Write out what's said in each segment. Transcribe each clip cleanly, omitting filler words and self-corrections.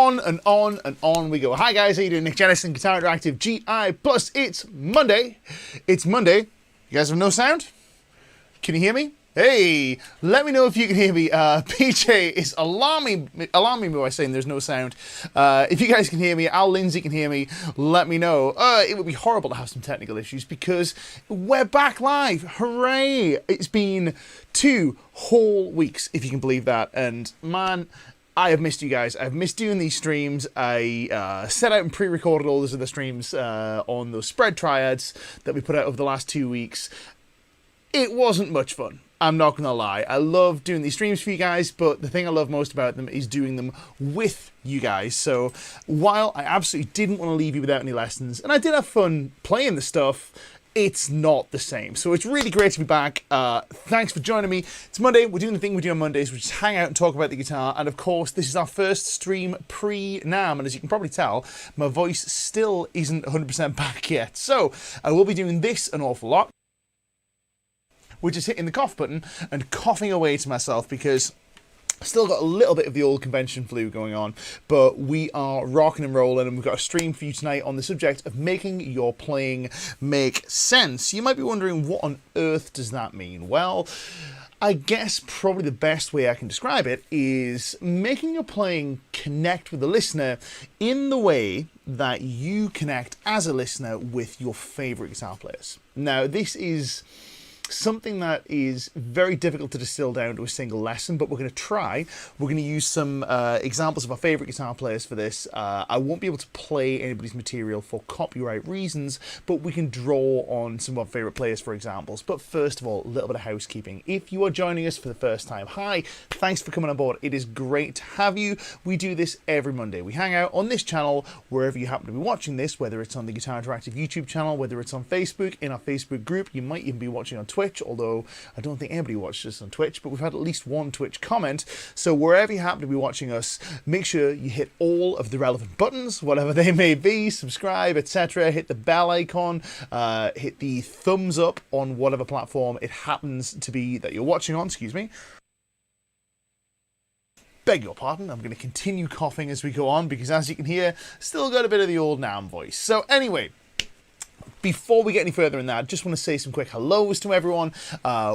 on and on and on we go. Hi guys, how you doing? Nick Jennison, Guitar Interactive GI Plus. It's Monday. It's Monday. You guys have no sound? Can you hear me? Hey, let me know if you can hear me. PJ is alarming me by saying there's no sound. If you guys can hear me, Al Lindsay can hear me, let me know. It would be horrible to have some technical issues because we're back live. Hooray! It's been 2 whole weeks, if you can believe that. And man, I have missed you guys. I've missed doing these streams. I set out and pre-recorded all those other streams on those spread triads that we put out over the last 2 weeks. It wasn't much fun. I'm not going to lie. I love doing these streams for you guys, but the thing I love most about them is doing them with you guys. So while I absolutely didn't want to leave you without any lessons, and I did have fun playing the stuff, it's not the same. So it's really great to be back. Thanks for joining me. It's Monday. We're doing the thing we do on Mondays, which is hang out and talk about the guitar. And of course, this is our first stream pre-NAMM. And as you can probably tell, my voice still isn't 100% back yet. So I will be doing this an awful lot, which is hitting the cough button and coughing away to myself because I've still got a little bit of the old convention flu going on, but we are rocking and rolling, and we've got a stream for you tonight on the subject of making your playing make sense. You might be wondering, what on earth does that mean? Well, I guess probably the best way I can describe it is making your playing connect with the listener in the way that you connect as a listener with your favorite guitar players. Now, this is something that is very difficult to distill down to a single lesson, but we're going to try. We're going to use some examples of our favourite guitar players for this. I won't be able to play anybody's material for copyright reasons, but we can draw on some of our favourite players for examples. But first of all, a little bit of housekeeping. If you are joining us for the first time, hi, thanks for coming on board. It is great to have you. We do this every Monday. We hang out on this channel wherever you happen to be watching this, whether it's on the Guitar Interactive YouTube channel, whether it's on Facebook, in our Facebook group. You might even be watching on Twitch, although I don't think anybody watches us on Twitch, but we've had at least one Twitch comment. So wherever you happen to be watching us, make sure you hit all of the relevant buttons, whatever they may be, subscribe, etc. Hit the bell icon, hit the thumbs up on whatever platform it happens to be that you're watching on, excuse me. Beg your pardon, I'm going to continue coughing as we go on because, as you can hear, still got a bit of the old NAMM voice. So anyway, before we get any further in that, I just want to say some quick hellos to everyone.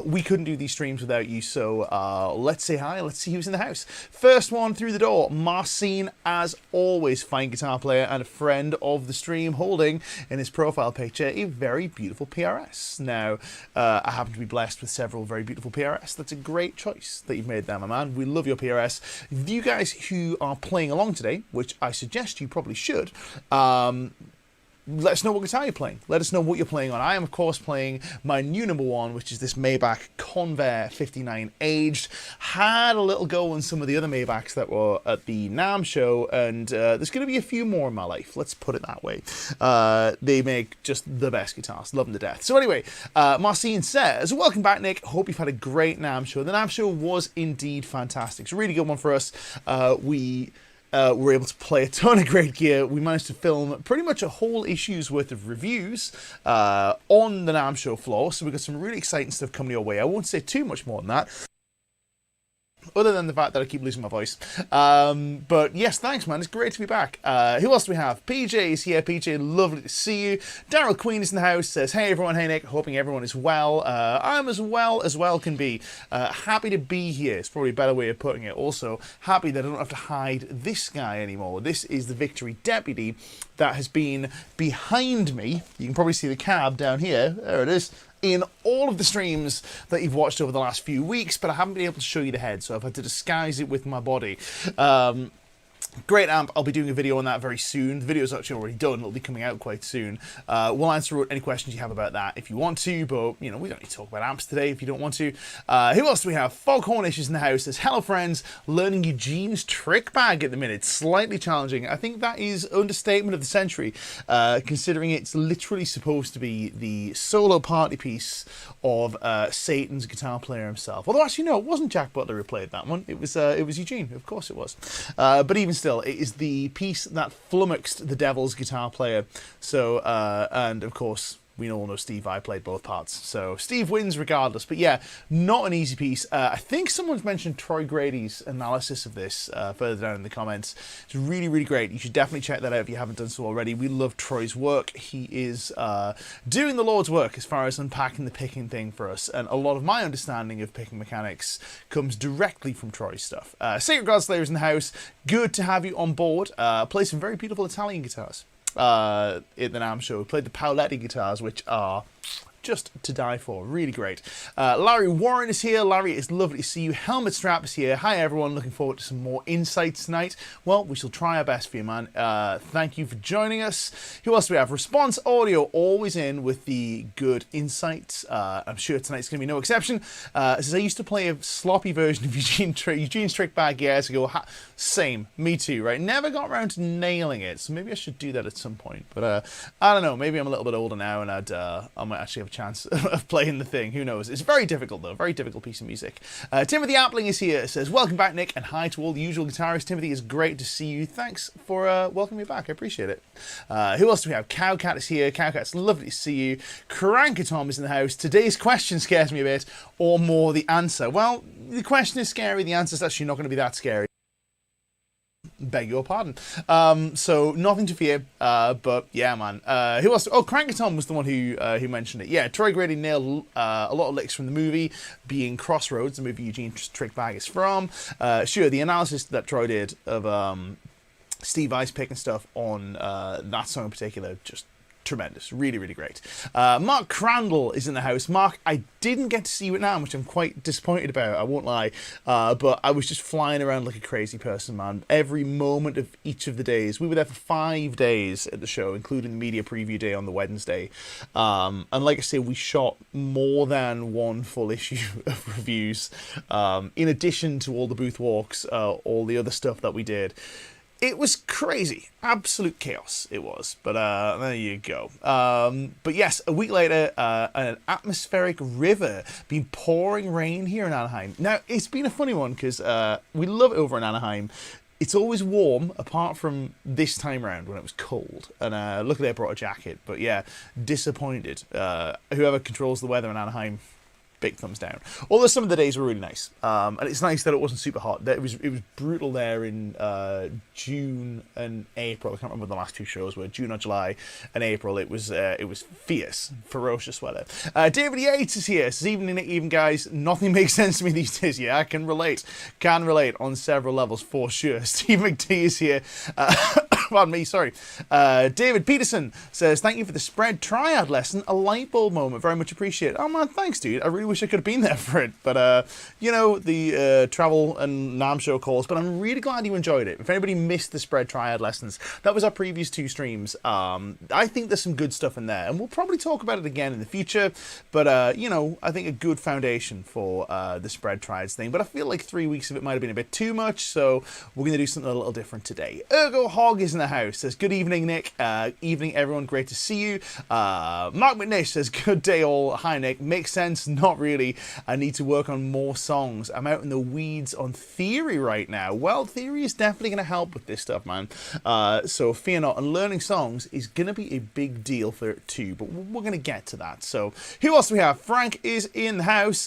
We couldn't do these streams without you, so let's say hi. Let's see who's in the house. First one through the door, Marcin, as always, fine guitar player and a friend of the stream, holding in his profile picture a very beautiful PRS. Now, I happen to be blessed with several very beautiful PRS. That's a great choice that you've made there, my man. We love your PRS. You guys who are playing along today, which I suggest you probably should, let us know what guitar you're playing. Let us know what you're playing on. I am, of course, playing my new number one, which is this Maybach Convair 59 Aged. Had a little go on some of the other Maybachs that were at the NAMM show, and there's going to be a few more in my life. Let's put it that way. They make just the best guitars. Love them to death. So anyway, Marcin says, welcome back, Nick. Hope you've had a great NAMM show. The NAMM show was indeed fantastic. It's a really good one for us. We were able to play a ton of great gear. We managed to film pretty much a whole issue's worth of reviews on the NAMM show floor, so we've got some really exciting stuff coming your way. I won't say too much more than that, other than the fact that I keep losing my voice. But yes, thanks, man. It's great to be back. Who else do we have? PJ is here. PJ, lovely to see you. Daryl Queen is in the house. Says, hey, everyone. Hey, Nick. Hoping everyone is well. I'm as well can be. Happy to be here. It's probably a better way of putting it. Also, happy that I don't have to hide this guy anymore. This is the Victory Deputy that has been behind me. You can probably see the cab down here. There it is. In all of the streams that you've watched over the last few weeks, but I haven't been able to show you the head, so I've had to disguise it with my body. Great amp. I'll be doing a video on that very soon. The video is actually already done. It'll be coming out quite soon. We'll answer any questions you have about that if you want to, but, you know, we don't need to talk about amps today if you don't want to. Who else do we have? Foghornish is in the house. Says, hello, friends. Learning Eugene's trick bag at the minute. Slightly challenging. I think that is understatement of the century, considering it's literally supposed to be the solo party piece of Satan's guitar player himself. Although, actually, no, it wasn't Jack Butler who played that one. It was Eugene. Of course it was. But even still, it is the piece that flummoxed the devil's guitar player. So, and of course, we all know Steve I played both parts, so Steve wins regardless. But yeah, not an easy piece. I think someone's mentioned Troy Grady's analysis of this further down in the comments. It's really, really great. You should definitely check that out if you haven't done so already. We love Troy's work. He is doing the Lord's work as far as unpacking the picking thing for us, and a lot of my understanding of picking mechanics comes directly from Troy's stuff. Sacred Godslayer's in the house. Good to have you on board. Play some very beautiful Italian guitars in the NAMM show. Played the Paoletti guitars, which are just to die for. Really great. Larry Warren is here. Larry, it's lovely to see you. Helmet Strap is here. Hi, everyone. Looking forward to some more insights tonight. Well, we shall try our best for you, man. Thank you for joining us. Who else do we have? Response Audio, always in with the good insights. I'm sure tonight's going to be no exception. Says, I used to play a sloppy version of Eugene's Trick Bag years ago. Same. Me too, right? Never got around to nailing it, so maybe I should do that at some point. But I don't know. Maybe I'm a little bit older now, and I might actually have a chance of playing the thing. Who knows? It's very difficult, though. Very difficult piece of music. Timothy Appling is here. Says, welcome back, Nick, and hi to all the usual guitarists. Timothy, it's great to see you. Thanks for welcoming me back. I appreciate it. Who else do we have? Cowcat is here. Cowcat's lovely to see you. Crankatom is in the house. Today's question scares me a bit, or more the answer. Well, the question is scary. The answer's actually not going to be that scary. Beg your pardon. So nothing to fear. But yeah, man. Who else? Oh, Crankatom was the one who mentioned it. Yeah, Troy Grady nailed a lot of licks from the movie, being Crossroads, the movie Eugene's Trick Bag is from. Sure, the analysis that Troy did of Steve Vai picking stuff on that song in particular, just tremendous. Really, really great. Mark Crandall is in the house. Mark, I didn't get to see you at NAMM, which I'm quite disappointed about, I won't lie. But I was just flying around like a crazy person, man. Every moment of each of the days. We were there for 5 days at the show, including the media preview day on the Wednesday. And like I say, we shot more than one full issue of reviews. In addition to all the booth walks, all the other stuff that we did. It was crazy. Absolute chaos it was. But there you go. But yes, a week later, an atmospheric river been pouring rain here in Anaheim. Now, it's been a funny one because we love it over in Anaheim. It's always warm, apart from this time around when it was cold. And luckily I brought a jacket. But yeah, disappointed. Whoever controls the weather in Anaheim, big thumbs down. Although some of the days were really nice, and it's nice that it wasn't super hot. It was brutal there in June and April. I can't remember the last two shows were. June or July and April. It was fierce, ferocious weather. David Yates is here. Says, evening guys. Nothing makes sense to me these days. Yeah, I can relate. Can relate on several levels for sure. Steve McD is here. Pardon me, sorry. David Peterson says, thank you for the spread triad lesson. A light bulb moment. Very much appreciated. Oh man, thanks, dude. I really wish I could have been there for it. But, you know, the travel and NAMM show calls. But I'm really glad you enjoyed it. If anybody missed the spread triad lessons, that was our previous 2 streams. I think there's some good stuff in there. And we'll probably talk about it again in the future. But, you know, I think a good foundation for the spread triads thing. But I feel like 3 weeks of it might have been a bit too much. So we're going to do something a little different today. Ergo Hog is in the house. Says, good evening, Nick. Evening, everyone. Great to see you. Mark McNish says, good day all. Hi, Nick. Makes sense. Not really. I need to work on more songs. I'm out in the weeds on theory right now. Well, theory is definitely going to help with this stuff, man. So fear not. And learning songs is going to be a big deal for it too. But we're going to get to that. So who else do we have? Frank is in the house.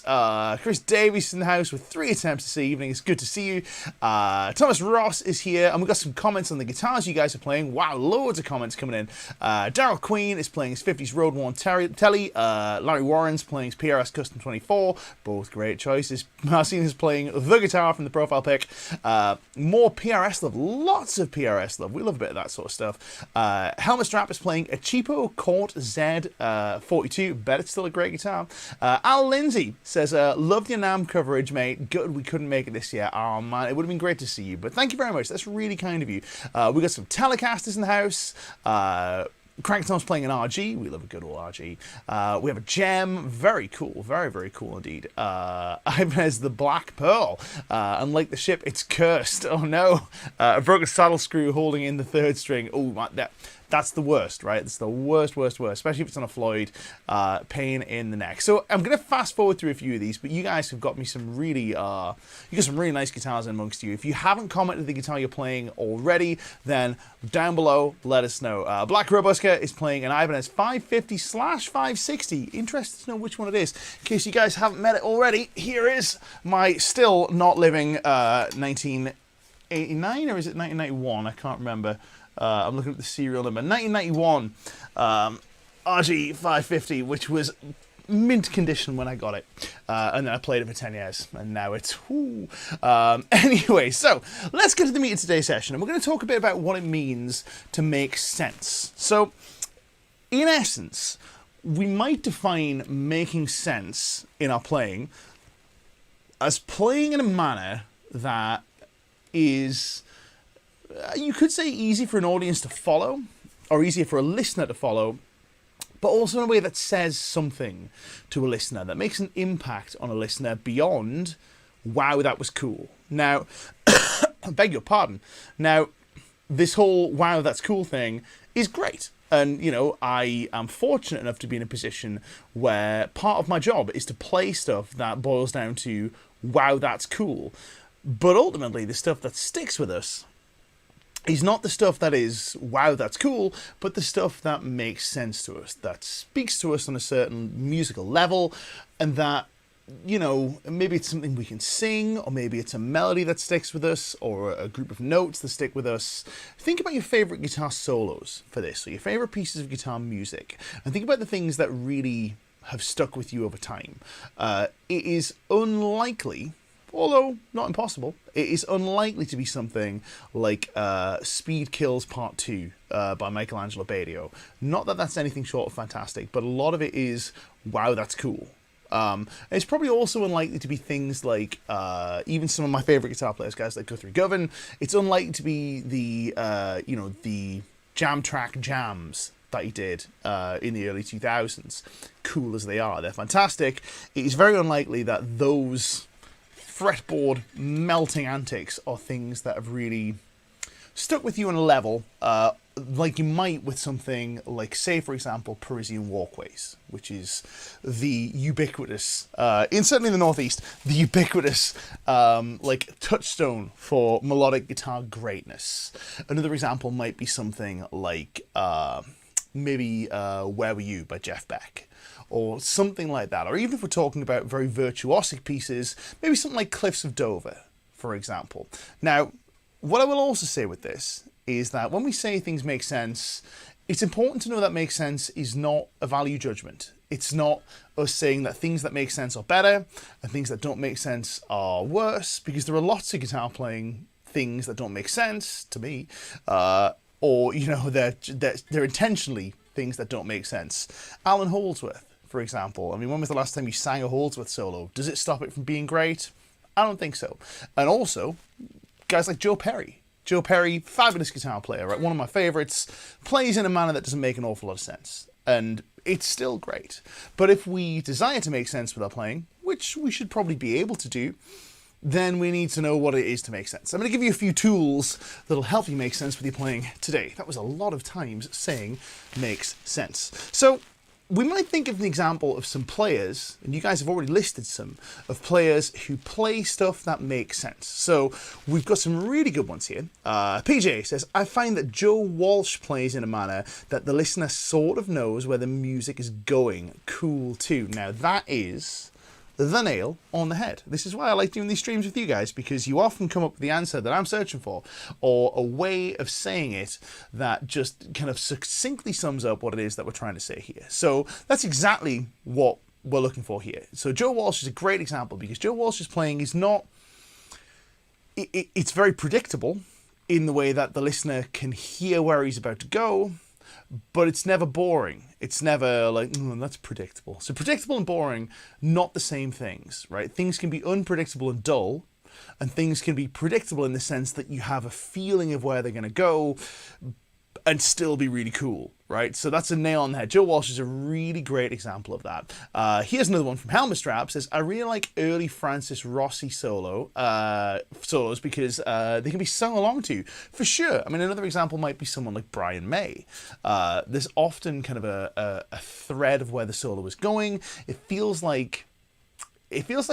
Chris Davies in the house with 3 attempts this evening. It's good to see you. Thomas Ross is here. And we've got some comments on the guitars you guys are playing. Wow, loads of comments coming in. Daryl Queen is playing his 50s Road Worn Telly. Larry Warren's playing his PRS Custom 24. Both great choices. Marcin is playing the guitar from the profile pic. More PRS love. Lots of PRS love. We love a bit of that sort of stuff. Helmet Strap is playing a cheapo Court Z42. Bet it's still a great guitar. Al Lindsay says, love your NAMM coverage, mate. Good we couldn't make it this year. Oh, man, it would have been great to see you. But thank you very much. That's really kind of you. We got some Telecasters in the house. Cranktom's playing an RG. We love a good old RG. We have a gem. Very cool. Very, very cool indeed. Ibanez the Black Pearl. Unlike the ship, it's cursed. Oh no. A broken saddle screw holding in the 3rd string. Oh, That's the worst, right? It's the worst, especially if it's on a Floyd, pain in the neck. So I'm going to fast forward through a few of these, but you guys have got me some really, you got some really nice guitars in amongst you. If you haven't commented the guitar you're playing already, then down below, let us know. Black Robuska is playing an Ibanez 550/560. Interested to know which one it is. In case you guys haven't met it already, here is my still not living 1989, or is it 1991? I can't remember. I'm looking at the serial number. 1991 RG 550, which was mint condition when I got it. And then I played it for 10 years, and now it's... anyway, so let's get to the meat of today's session, and we're going to talk a bit about what it means to make sense. So, in essence, we might define making sense in our playing as playing in a manner that is... you could say easy for an audience to follow, or easier for a listener to follow, but also in a way that says something to a listener, that makes an impact on a listener beyond, wow, that was cool. Now, I beg your pardon. Now, this whole wow, that's cool thing is great. And, you know, I am fortunate enough to be in a position where part of my job is to play stuff that boils down to, wow, that's cool. But ultimately, the stuff that sticks with us is not the stuff that is, wow, that's cool, but the stuff that makes sense to us, that speaks to us on a certain musical level, and that, you know, maybe it's something we can sing, or maybe it's a melody that sticks with us, or a group of notes that stick with us. Think about your favorite guitar solos for this, or your favorite pieces of guitar music, and think about the things that really have stuck with you over time. It is unlikely, although not impossible, it is unlikely to be something like Speed Kills Part 2 by Michelangelo Badio. Not that that's anything short of fantastic, but a lot of it is, wow, that's cool. It's probably also unlikely to be things like, even some of my favourite guitar players, guys like Guthrie Govan, it's unlikely to be the, you know, the jam track jams that he did in the early 2000s. Cool as they are, they're fantastic. It is very unlikely that those fretboard melting antics are things that have really stuck with you on a level like you might with something like, say, for example, Parisian Walkways, which is the ubiquitous, certainly in the Northeast, the ubiquitous like touchstone for melodic guitar greatness. Another example might be something like maybe Where Were You by Jeff Beck, or something like that. Or even if we're talking about very virtuosic pieces, maybe something like Cliffs of Dover, for example. Now, what I will also say with this is that when we say things make sense, it's important to know that make sense is not a value judgment. It's not us saying that things that make sense are better and things that don't make sense are worse, because there are lots of guitar playing things that don't make sense to me, or, you know, they're intentionally things that don't make sense. Alan Holdsworth, for example. I mean, when was the last time you sang a Holdsworth solo? Does it stop it from being great? I don't think so. And also, guys like Joe Perry. Joe Perry, fabulous guitar player, right? One of my favourites, plays in a manner that doesn't make an awful lot of sense. And it's still great. But if we desire to make sense with our playing, which we should probably be able to do, then we need to know what it is to make sense. I'm going to give you a few tools that'll help you make sense with your playing today. That was a lot of times saying makes sense. So we might think of an example of some players, and you guys have already listed some, of players who play stuff that makes sense. So we've got some really good ones here. PJ says, I find that Joe Walsh plays in a manner that the listener sort of knows where the music is going. Cool too. Now that is the nail on the head. This is why I like doing these streams with you guys, because you often come up with the answer that I'm searching for, or a way of saying it that just kind of succinctly sums up what it is that we're trying to say here. So that's exactly what we're looking for here. So Joe Walsh is a great example, because Joe Walsh's playing is not... It's very predictable in the way that the listener can hear where he's about to go, but it's never boring. It's never like, that's predictable. So predictable and boring, not the same things, right? Things can be unpredictable and dull, and things can be predictable in the sense that you have a feeling of where they're going to go and still be really cool. right? So that's a nail on the head. Joe Walsh is a really great example of that. Here's another one from Helmet Strap. Says, I really like early Francis Rossi solos because they can be sung along to, for sure. I mean, another example might be someone like Brian May. There's often kind of a thread of where the solo is going. It feels like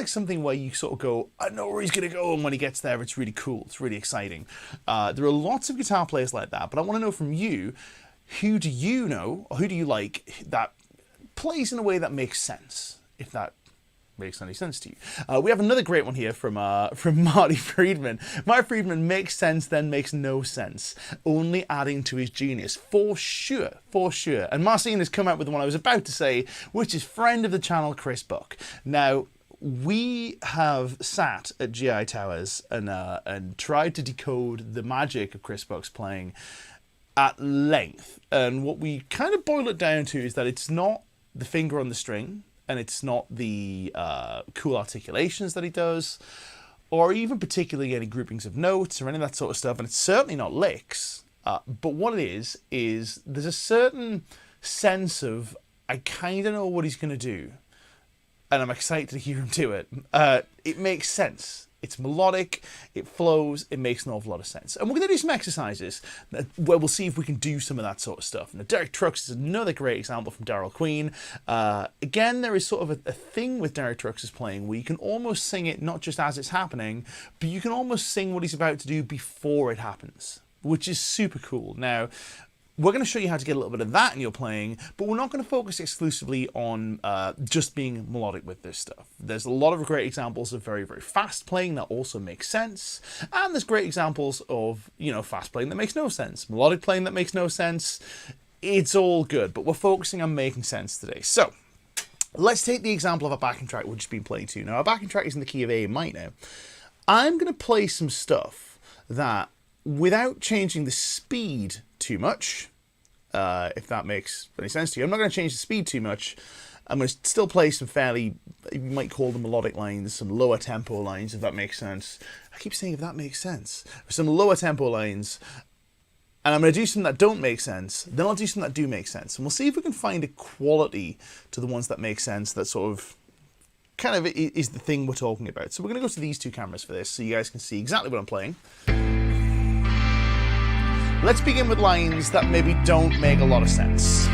something where you sort of go, I know where he's going to go, and when he gets there, it's really cool. It's really exciting. There are lots of guitar players like that, but I want to know from you, who do you know, or who do you like that plays in a way that makes sense, if that makes any sense to you? We have another great one here from Marty Friedman. Marty Friedman makes sense, then makes no sense, only adding to his genius. For sure, for sure. And Marcin has come out with the one I was about to say, which is friend of the channel, Chris Buck. Now, we have sat at GI Towers and tried to decode the magic of Chris Buck's playing at length. And what we kind of boil it down to is that it's not the finger on the string, and it's not the cool articulations that he does, or even particularly any groupings of notes or any of that sort of stuff, and it's certainly not licks. But what it is there's a certain sense of, I kind of know what he's going to do, and I'm excited to hear him do it. It makes sense. It's melodic, it flows, it makes an awful lot of sense. And we're going to do some exercises where we'll see if we can do some of that sort of stuff. Now, Derek Trucks is another great example from Daryl Queen. Again, there is sort of a thing with Derek Trucks' playing where you can almost sing it not just as it's happening, but you can almost sing what he's about to do before it happens, which is super cool. Now, we're going to show you how to get a little bit of that in your playing, but we're not going to focus exclusively on just being melodic with this stuff. There's a lot of great examples of very, very fast playing that also makes sense, and there's great examples of, fast playing that makes no sense, melodic playing that makes no sense. It's all good, but we're focusing on making sense today. So, let's take the example of a backing track we've just been playing to. Now, our backing track is in the key of A minor. I'm going to play some stuff that, without changing the speed too much, if that makes any sense to you. I'm not going to change the speed too much. I'm going to still play some fairly, you might call them melodic lines, some lower tempo lines, if that makes sense. I keep saying if that makes sense. Some lower tempo lines, and I'm going to do some that don't make sense, then I'll do some that do make sense. And we'll see if we can find a quality to the ones that make sense that sort of kind of is the thing we're talking about. So we're going to go to these two cameras for this so you guys can see exactly what I'm playing. Let's begin with lines that maybe don't make a lot of sense.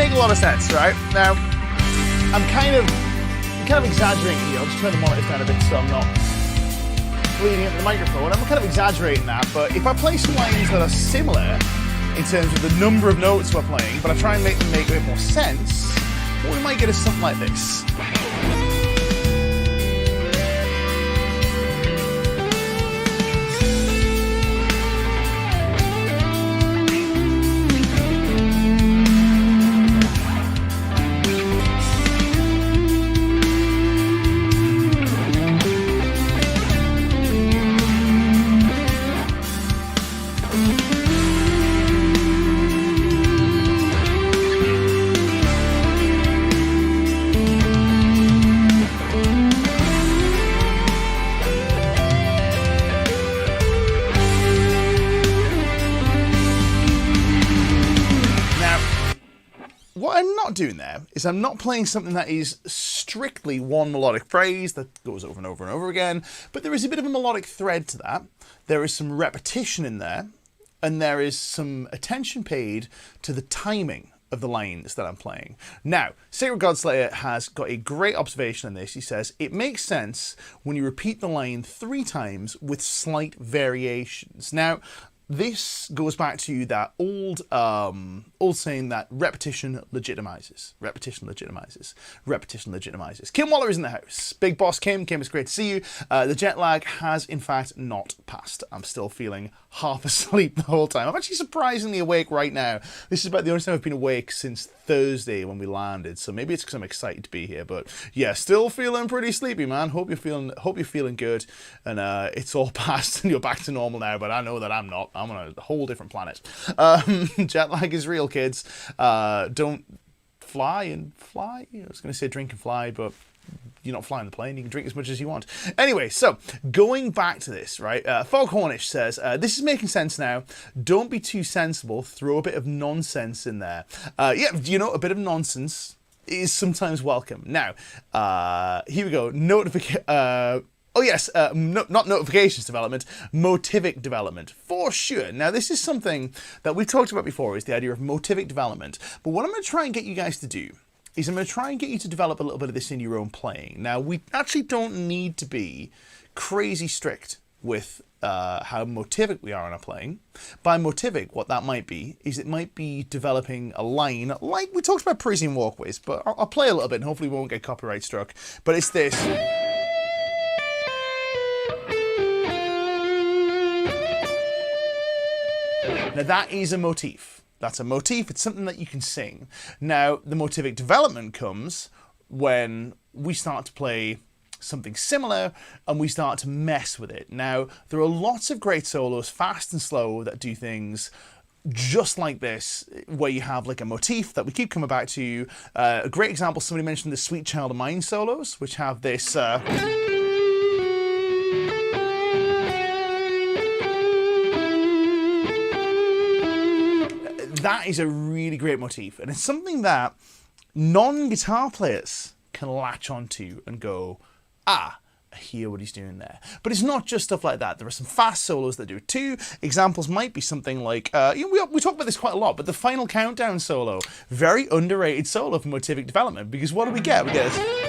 A lot of sense, right? Now, I'm kind of exaggerating here. I'll just turn the monitors down a bit so I'm not bleeding into the microphone. I'm kind of exaggerating that, but if I play some lines that are similar in terms of the number of notes we're playing, but I try and make them make a bit more sense, what we might get is something like this. What I'm not doing there is I'm not playing something that is strictly one melodic phrase that goes over and over and over again, but there is a bit of a melodic thread to that. There is some repetition in there, and there is some attention paid to the timing of the lines that I'm playing. Now, Sacred Godslayer has got a great observation on this. He says, it makes sense when you repeat the line 3 times with slight variations. Now, this goes back to that old saying that repetition legitimizes. Repetition legitimizes. Repetition legitimizes. Kim Waller is in the house. Big boss Kim. Kim, it's great to see you. The jet lag has, in fact, not passed. I'm still feeling half asleep the whole time. I'm actually surprisingly awake right now. This is about the only time I've been awake since Thursday when we landed, so maybe it's because I'm excited to be here. But yeah, still feeling pretty sleepy, man. Hope you're feeling good, and it's all passed and you're back to normal now. But I know that I'm not. I'm on a whole different planet. Jet lag is real, kids. Don't fly and fly. I was going to say drink and fly, but you're not flying the plane. You can drink as much as you want. Anyway, so going back to this, right? Fog Hornish says, this is making sense now. Don't be too sensible. Throw a bit of nonsense in there. Yeah, you know, a bit of nonsense is sometimes welcome. Now, here we go. Oh yes, not notifications development, motivic development, for sure. Now this is something that we've talked about before, is the idea of motivic development. But what I'm going to try and get you guys to do is I'm going to try and get you to develop a little bit of this in your own playing. Now we actually don't need to be crazy strict with how motivic we are in our playing. By motivic, what that might be is it might be developing a line, like we talked about Parisian walkways, but I'll play a little bit and hopefully we won't get copyright struck. But it's this. Now that is a motif. That's a motif. It's something that you can sing. Now the motivic development comes when we start to play something similar and we start to mess with it. Now there are lots of great solos, fast and slow, that do things just like this, where you have like a motif that we keep coming back to. A great example, somebody mentioned the Sweet Child of Mine solos, which have this that is a really great motif, and it's something that non-guitar players can latch onto and go, ah, I hear what he's doing there. But it's not just stuff like that. There are some fast solos that do it too. Examples might be something like, we talk about this quite a lot, but the Final Countdown solo, very underrated solo for motivic development, because what do we get? We get this.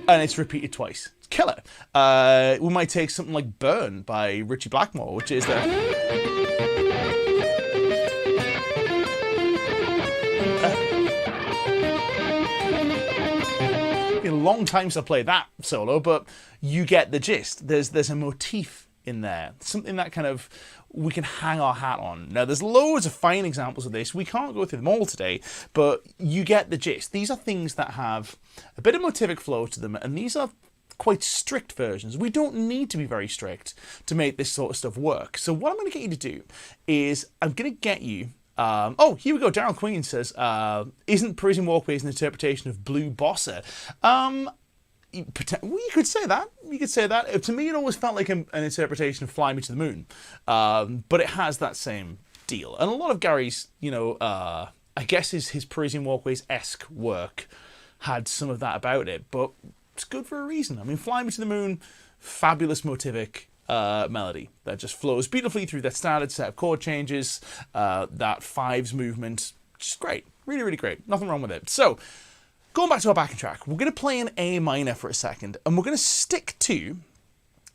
And it's repeated twice. It's killer. We might take something like Burn by Richie Blackmore, which is the... been a long time since I played that solo, but you get the gist. There's a motif in there, something that kind of we can hang our hat on. Now there's loads of fine examples of this. We can't go through them all today, but you get the gist. These are things that have a bit of motivic flow to them, and these are quite strict versions. We don't need to be very strict to make this sort of stuff work. So what I'm going to get you to do is I'm going to get you oh, here we go. Daryl Queen says, isn't Parisian Walkways an interpretation of Blue Bossa? You could say that. You could say that. To me, it always felt like an interpretation of Fly Me to the Moon. But it has that same deal. And a lot of Gary's, I guess his Parisian Walkways-esque work had some of that about it. But it's good for a reason. I mean, Fly Me to the Moon, fabulous motivic melody that just flows beautifully through that standard set of chord changes, that fives movement, just great, really, really great, nothing wrong with it. So going back to our backing track, we're going to play an A minor for a second, and we're going to stick to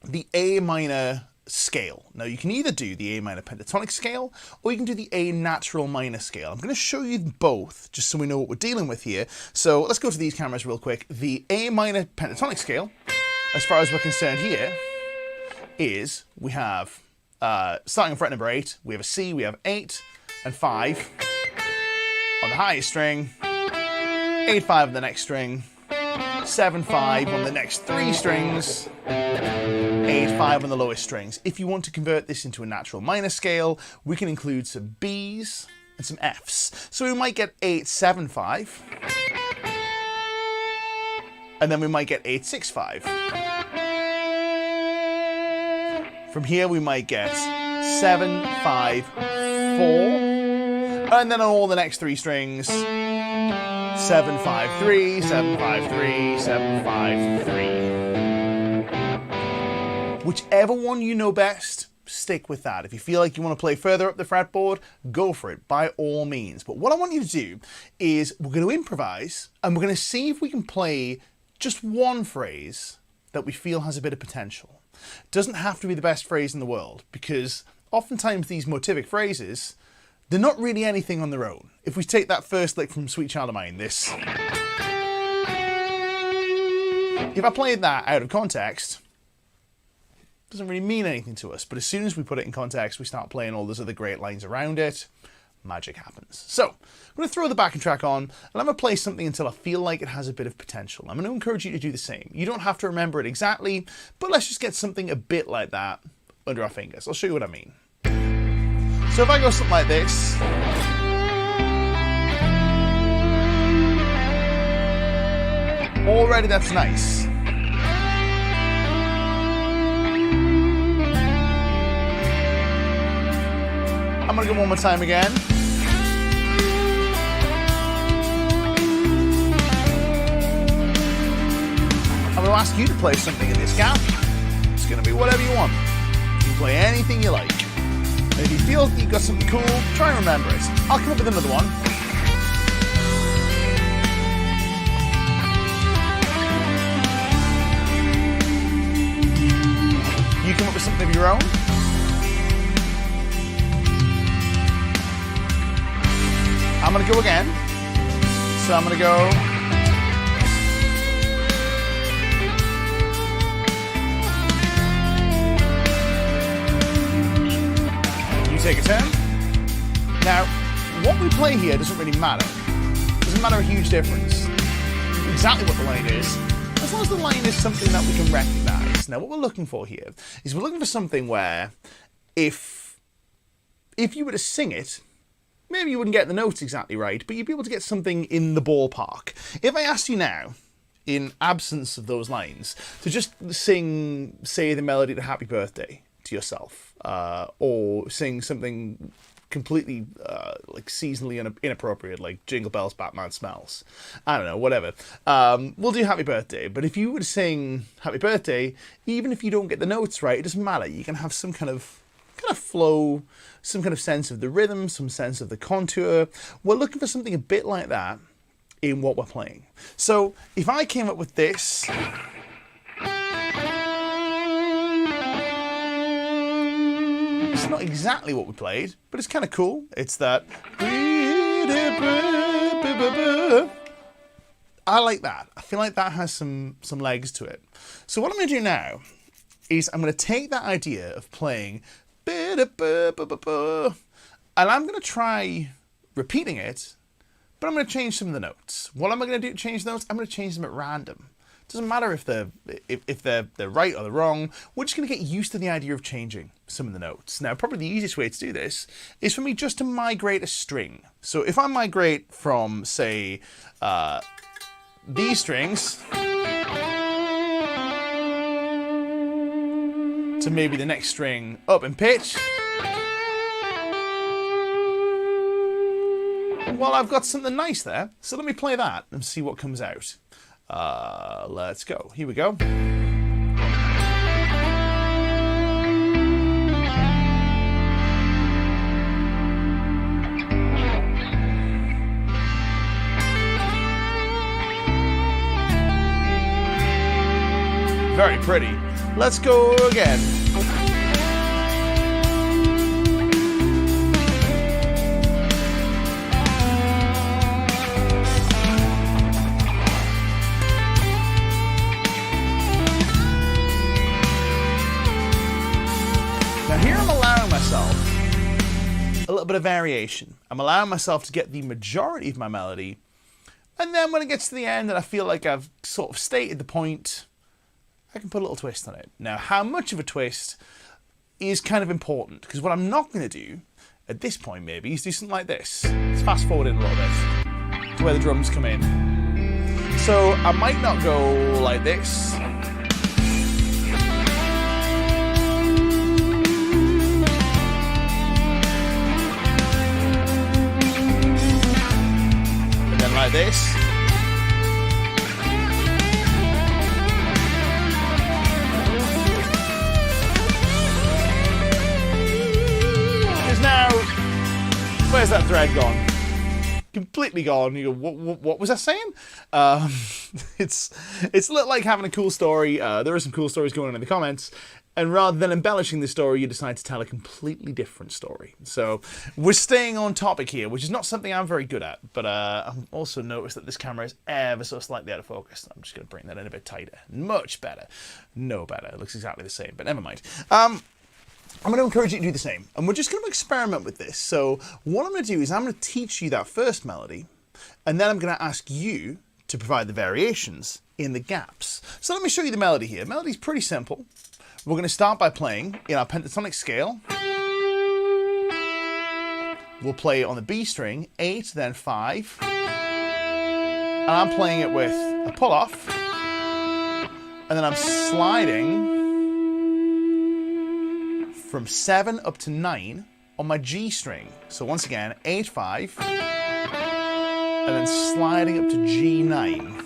the A minor scale. Now you can either do the A minor pentatonic scale, or you can do the A natural minor scale. I'm going to show you both just so we know what we're dealing with here. So let's go to these cameras real quick. The A minor pentatonic scale, as far as we're concerned here, is we have, starting on fret number 8, we have a C, we have 8 and 5 on the highest string, 8, 5 on the next string, 7, 5 on the next 3 strings, 8, 5 on the lowest strings. If you want to convert this into a natural minor scale, we can include some Bs and some Fs. So we might get 8, 7, 5, and then we might get 8, 6, 5. From here we might get 7, 5, 4, and then on all the next 3 strings, 7, 5, 3, 7, 5, 3, 7, 5, 3. Whichever one you know best, stick with that. If you feel like you want to play further up the fretboard, go for it, by all means. But what I want you to do is we're going to improvise, and we're going to see if we can play just one phrase that we feel has a bit of potential. It doesn't have to be the best phrase in the world, because oftentimes these motivic phrases, they're not really anything on their own. If we take that first lick from Sweet Child of Mine, this. If I played that out of context, it doesn't really mean anything to us. But as soon as we put it in context, we start playing all those other great lines around it, magic happens. So I'm going to throw the backing track on, and I'm going to play something until I feel like it has a bit of potential. I'm going to encourage you to do the same. You don't have to remember it exactly, but let's just get something a bit like that under our fingers. I'll show you what I mean. So if I go something like this. Already that's nice. I'm going to go one more time again. I'm going to ask you to play something in this gap. It's going to be whatever you want. You can play anything you like. And if you feel you've got something cool, try and remember it. I'll come up with another one. You come up with something of your own. I'm going to go again. So I'm going to go. You take a turn. Now, what we play here doesn't really matter. It doesn't matter a huge difference. Exactly what the line is, as long as the line is something that we can recognise. Now, what we're looking for here is we're looking for something where if you were to sing it, maybe you wouldn't get the notes exactly right, but you'd be able to get something in the ballpark. If I asked you now, in absence of those lines, to just sing, say, the melody to Happy Birthday to yourself, or sing something completely like seasonally inappropriate, like Jingle Bells, Batman Smells. I don't know, whatever. We'll do Happy Birthday, but if you were to sing Happy Birthday, even if you don't get the notes right, it doesn't matter. You can have some kind of flow, some kind of sense of the rhythm, some sense of the contour. We're looking for something a bit like that in what we're playing. So if I came up with this, it's not exactly what we played, but it's kind of cool. It's that. I like that. I feel like that has some legs to it. So what I'm going to do now is I'm going to take that idea of playing, and I'm going to try repeating it, but I'm going to change some of the notes. What am I going to do to change the notes? I'm going to change them at random. It doesn't matter if they're right or they're wrong. We're just going to get used to the idea of changing some of the notes. Now, probably the easiest way to do this is for me just to migrate a string. So if I migrate from, say, these strings to maybe the next string up in pitch, well, I've got something nice there. So let me play that and see what comes out. Let's go. Here we go. Very pretty. Let's go again. Now here I'm allowing myself a little bit of variation. I'm allowing myself to get the majority of my melody, and then when it gets to the end and I feel like I've sort of stated the point, I can put a little twist on it. Now, how much of a twist is kind of important, because what I'm not going to do at this point maybe is do something like this. Let's fast forward in a little bit to where the drums come in. So I might not go like this. And then like this. where's that thread gone? Completely gone. You go, what was I saying? It's a little like having a cool story. There are some cool stories going on in the comments, and rather than embellishing the story, you decide to tell a completely different story. So we're staying on topic here, which is not something I'm very good at, but I've also noticed that this camera is ever so slightly out of focus. I'm just going to bring that in a bit tighter. Much better. No better. It looks exactly the same, but never mind. I'm going to encourage you to do the same, and we're just going to experiment with this. So what I'm going to do is I'm going to teach you that first melody, and then I'm going to ask you to provide the variations in the gaps. So let me show you the melody here. The melody's pretty simple. We're going to start by playing in our pentatonic scale. We'll play on the B string, 8, then 5. And I'm playing it with a pull-off. And then I'm sliding from 7 up to 9 on my G string. So once again, 8, 5, and then sliding up to G9.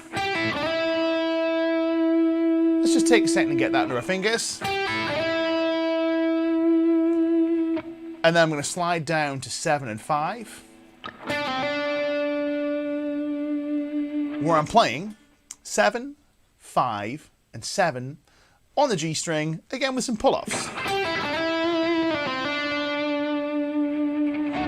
Let's just take a second to get that under our fingers. And then I'm going to slide down to 7 and 5, where I'm playing 7, 5, and 7 on the G string, again with some pull-offs.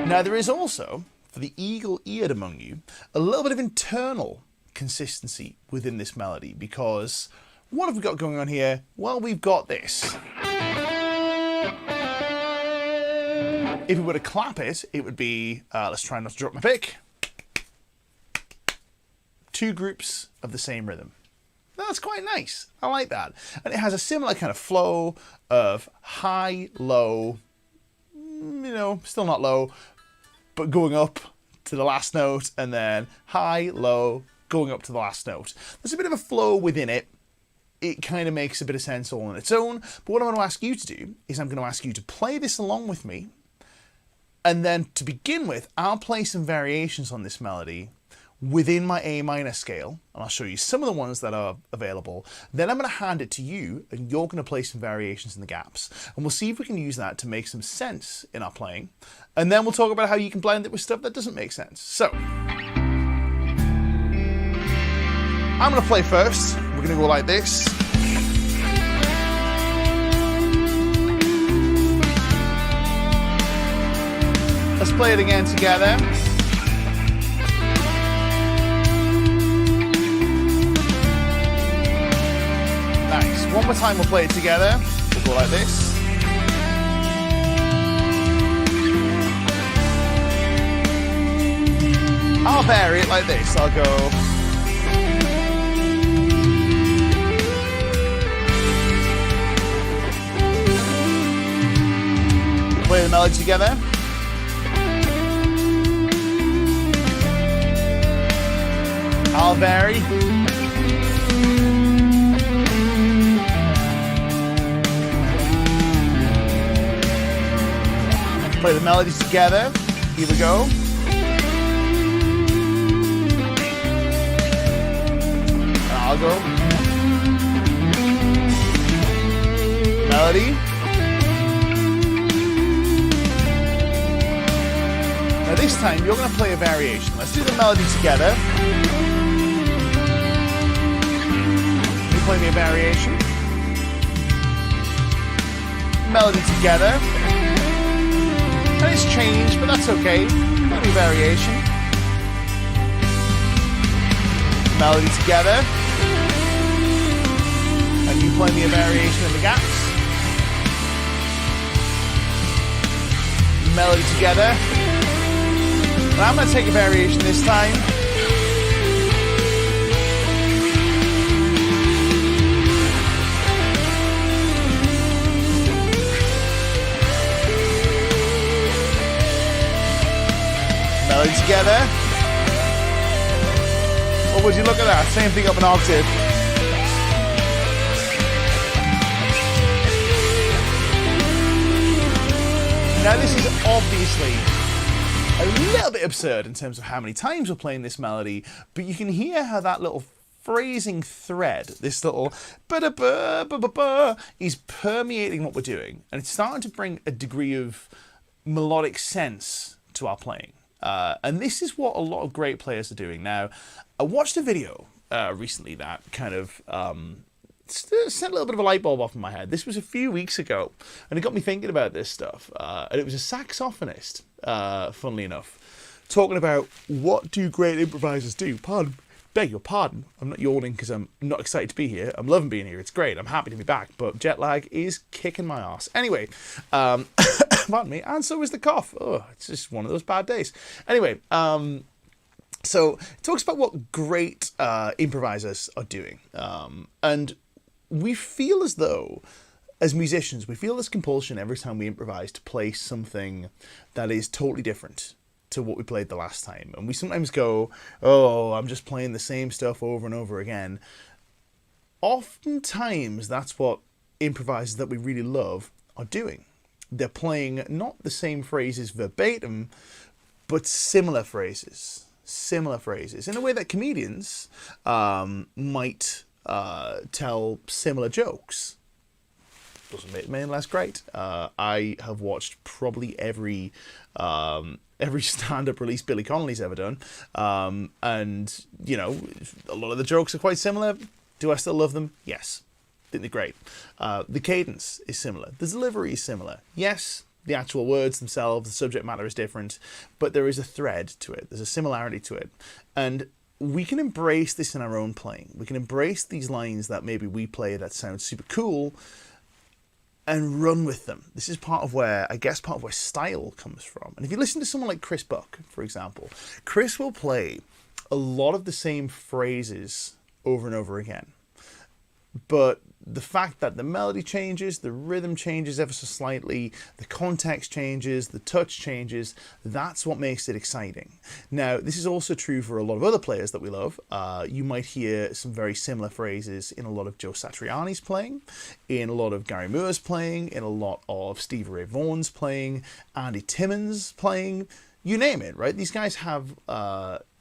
Now there is also, for the eagle-eared among you, a little bit of internal consistency within this melody, because what have we got going on here? Well, we've got this. If we were to clap it, it would be, let's try not to drop my pick, 2 groups of the same rhythm. That's quite nice. I like that. And it has a similar kind of flow of high, low, still not low, but going up to the last note, and then high, low, going up to the last note. There's a bit of a flow within it. It kind of makes a bit of sense all on its own. But what I'm going to ask you to do is I'm going to ask you to play this along with me. And then to begin with, I'll play some variations on this melody within my A minor scale, and I'll show you some of the ones that are available. Then I'm going to hand it to you, and you're going to play some variations in the gaps. And we'll see if we can use that to make some sense in our playing. And then we'll talk about how you can blend it with stuff that doesn't make sense. So, I'm going to play first. We're going to go like this. Let's play it again together. Nice. One more time we'll play it together. We'll go like this. I'll vary it like this. I'll go. Play the melody together. I'll vary. Play the melodies together. Here we go. And I'll go. Melody. Now this time you're going to play a variation. Let's do the melody together. You play me a variation. Melody together. And it's changed, but that's okay. Play me a variation. Melody together. And you play me a variation in the gaps. Melody together. And I'm going to take a variation this time. Melody together. Or would you look at that? Same thing up an octave. Now this is obviously a little bit absurd in terms of how many times we're playing this melody, but you can hear how that little phrasing thread, this little ba-da-ba-ba-ba-ba, is permeating what we're doing, and it's starting to bring a degree of melodic sense to our playing. And this is what a lot of great players are doing. Now, I watched a video recently that kind of set a little bit of a light bulb off in my head. This was a few weeks ago, and it got me thinking about this stuff. And it was a saxophonist, funnily enough, talking about what do great improvisers do. Beg your pardon. I'm not yawning because I'm not excited to be here. I'm loving being here. It's great. I'm happy to be back. But jet lag is kicking my ass. Anyway, pardon me. And so is the cough. Oh, it's just one of those bad days. Anyway, so it talks about what great improvisers are doing. And we feel as though, as musicians, we feel this compulsion every time we improvise to play something that is totally different to what we played the last time. And we sometimes go, oh, I'm just playing the same stuff over and over again. Oftentimes, that's what improvisers that we really love are doing. They're playing not the same phrases verbatim, but similar phrases. Similar phrases. In a way that comedians might tell similar jokes. Doesn't make it any less great. I have watched probably every stand-up release Billy Connolly's ever done. And, you know, a lot of the jokes are quite similar. Do I still love them? Yes. I think they're great. The cadence is similar. The delivery is similar. Yes, the actual words themselves, the subject matter is different, but there is a thread to it. There's a similarity to it. And we can embrace this in our own playing. We can embrace these lines that maybe we play that sound super cool and run with them. This is part of where style comes from. And if you listen to someone like Chris Buck, for example, Chris will play a lot of the same phrases over and over again. But the fact that the melody changes, the rhythm changes ever so slightly, the context changes, the touch changes, that's what makes it exciting. Now, this is also true for a lot of other players that we love. You might hear some very similar phrases in a lot of Joe Satriani's playing, in a lot of Gary Moore's playing, in a lot of Stevie Ray Vaughan's playing, Andy Timmons playing, you name it, right? These guys have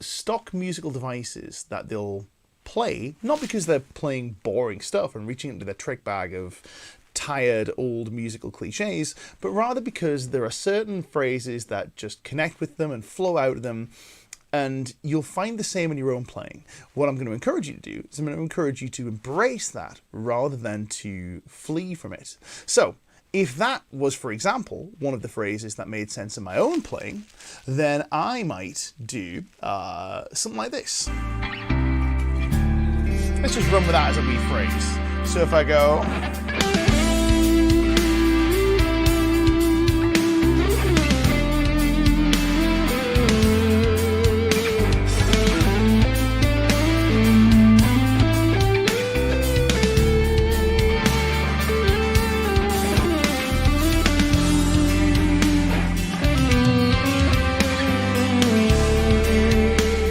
stock musical devices that they'll play, not because they're playing boring stuff and reaching into their trick bag of tired old musical cliches, but rather because there are certain phrases that just connect with them and flow out of them, and you'll find the same in your own playing. What I'm going to encourage you to do is I'm going to encourage you to embrace that rather than to flee from it. So if that was, for example, one of the phrases that made sense in my own playing, then I might do something like this. Let's just run with that as a wee phrase. So if I go...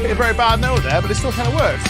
Hit a very bad note there, but it still kind of works.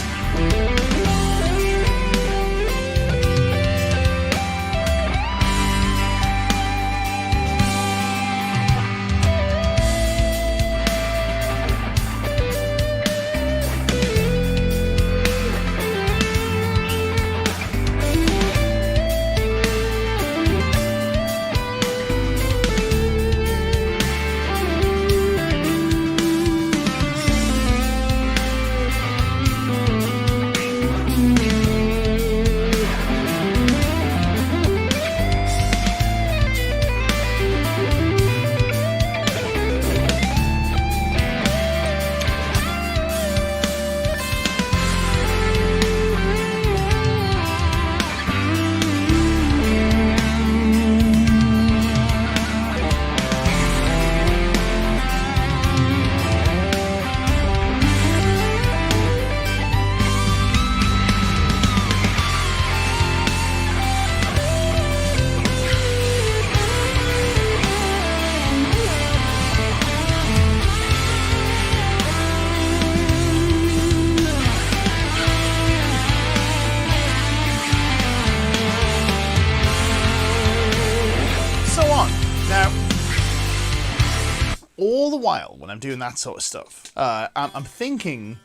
All the while, when I'm doing that sort of stuff, I'm thinking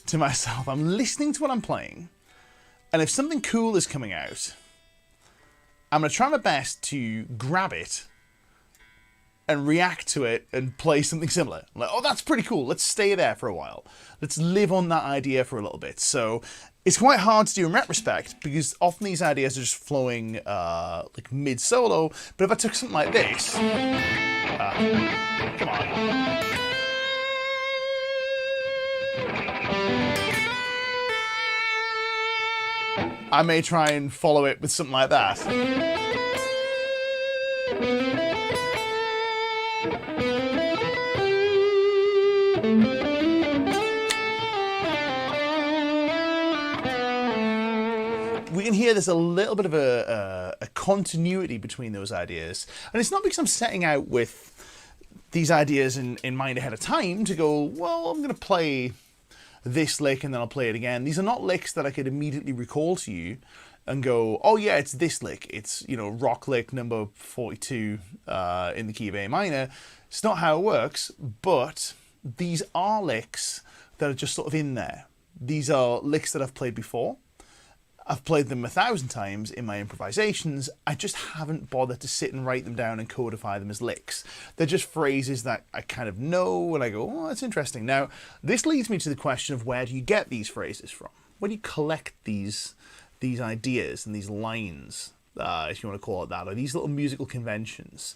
to myself, I'm listening to what I'm playing, and if something cool is coming out, I'm going to try my best to grab it and react to it and play something similar. Like, oh, that's pretty cool. Let's stay there for a while. Let's live on that idea for a little bit. So it's quite hard to do in retrospect because often these ideas are just flowing like mid-solo. But if I took something like this, come on. I may try and follow it with something like that. We can hear there's a little bit of a continuity between those ideas. And it's not because I'm setting out with these ideas in mind ahead of time to go, well, I'm going to play this lick and then I'll play it again. These are not licks that I could immediately recall to you and go, oh yeah, it's this lick. It's, you know, rock lick number 42 in the key of A minor. It's not how it works, but these are licks that are just sort of in there. These are licks that I've played before. I've played them 1,000 times in my improvisations. I just haven't bothered to sit and write them down and codify them as licks. They're just phrases that I kind of know and I go, oh, that's interesting. Now, this leads me to the question of where do you get these phrases from? Where do you collect these ideas and these lines, if you want to call it that, or these little musical conventions?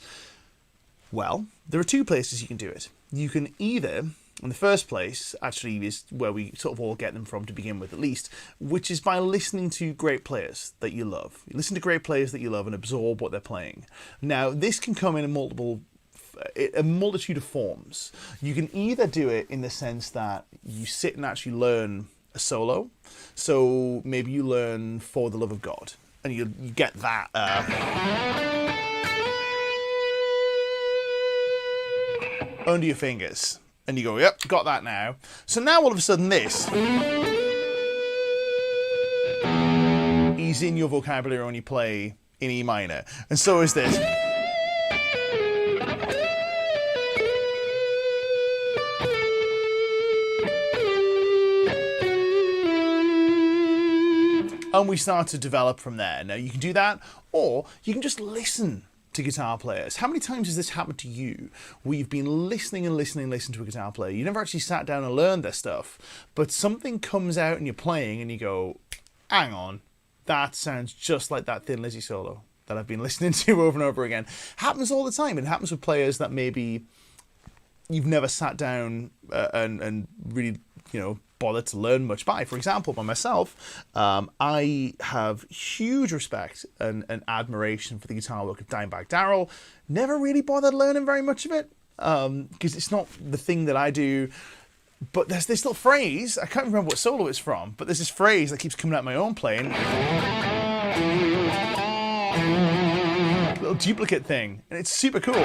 Well, there are two places you can do it. You can either, in the first place, actually is where we sort of all get them from to begin with at least, which is by listening to great players that you love. You listen to great players that you love and absorb what they're playing. Now, this can come in a multitude of forms. You can either do it in the sense that you sit and actually learn a solo. So maybe you learn For the Love of God, and you get that. Under your fingers. And you go, yep, got that now. So now all of a sudden this is in your vocabulary when you play in E minor. And so is this. And we start to develop from there. Now you can do that, or you can just listen to guitar players. How many times has this happened to you? Where you've been listening to a guitar player. You never actually sat down and learned their stuff, but something comes out and you're playing and you go, hang on, that sounds just like that Thin Lizzy solo that I've been listening to over and over again. Happens all the time. It happens with players that maybe you've never sat down and really, you know, bothered to learn much by. For example, by myself, I have huge respect and admiration for the guitar work of Dimebag Darrell. Never really bothered learning very much of it because it's not the thing that I do. But there's this little phrase, I can't remember what solo it's from, but there's this phrase that keeps coming out of my own playing. Little duplicate thing, and it's super cool.